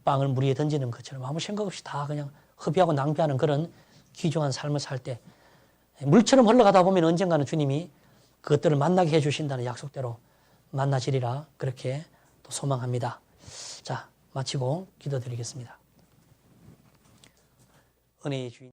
빵을 물 위에 던지는 것처럼 아무 생각 없이 다 그냥 허비하고 낭비하는 그런 귀중한 삶을 살 때 물처럼 흘러가다 보면 언젠가는 주님이 그것들을 만나게 해주신다는 약속대로 만나지리라 그렇게 또 소망합니다. 자, 마치고 기도드리겠습니다. 은혜의 주인.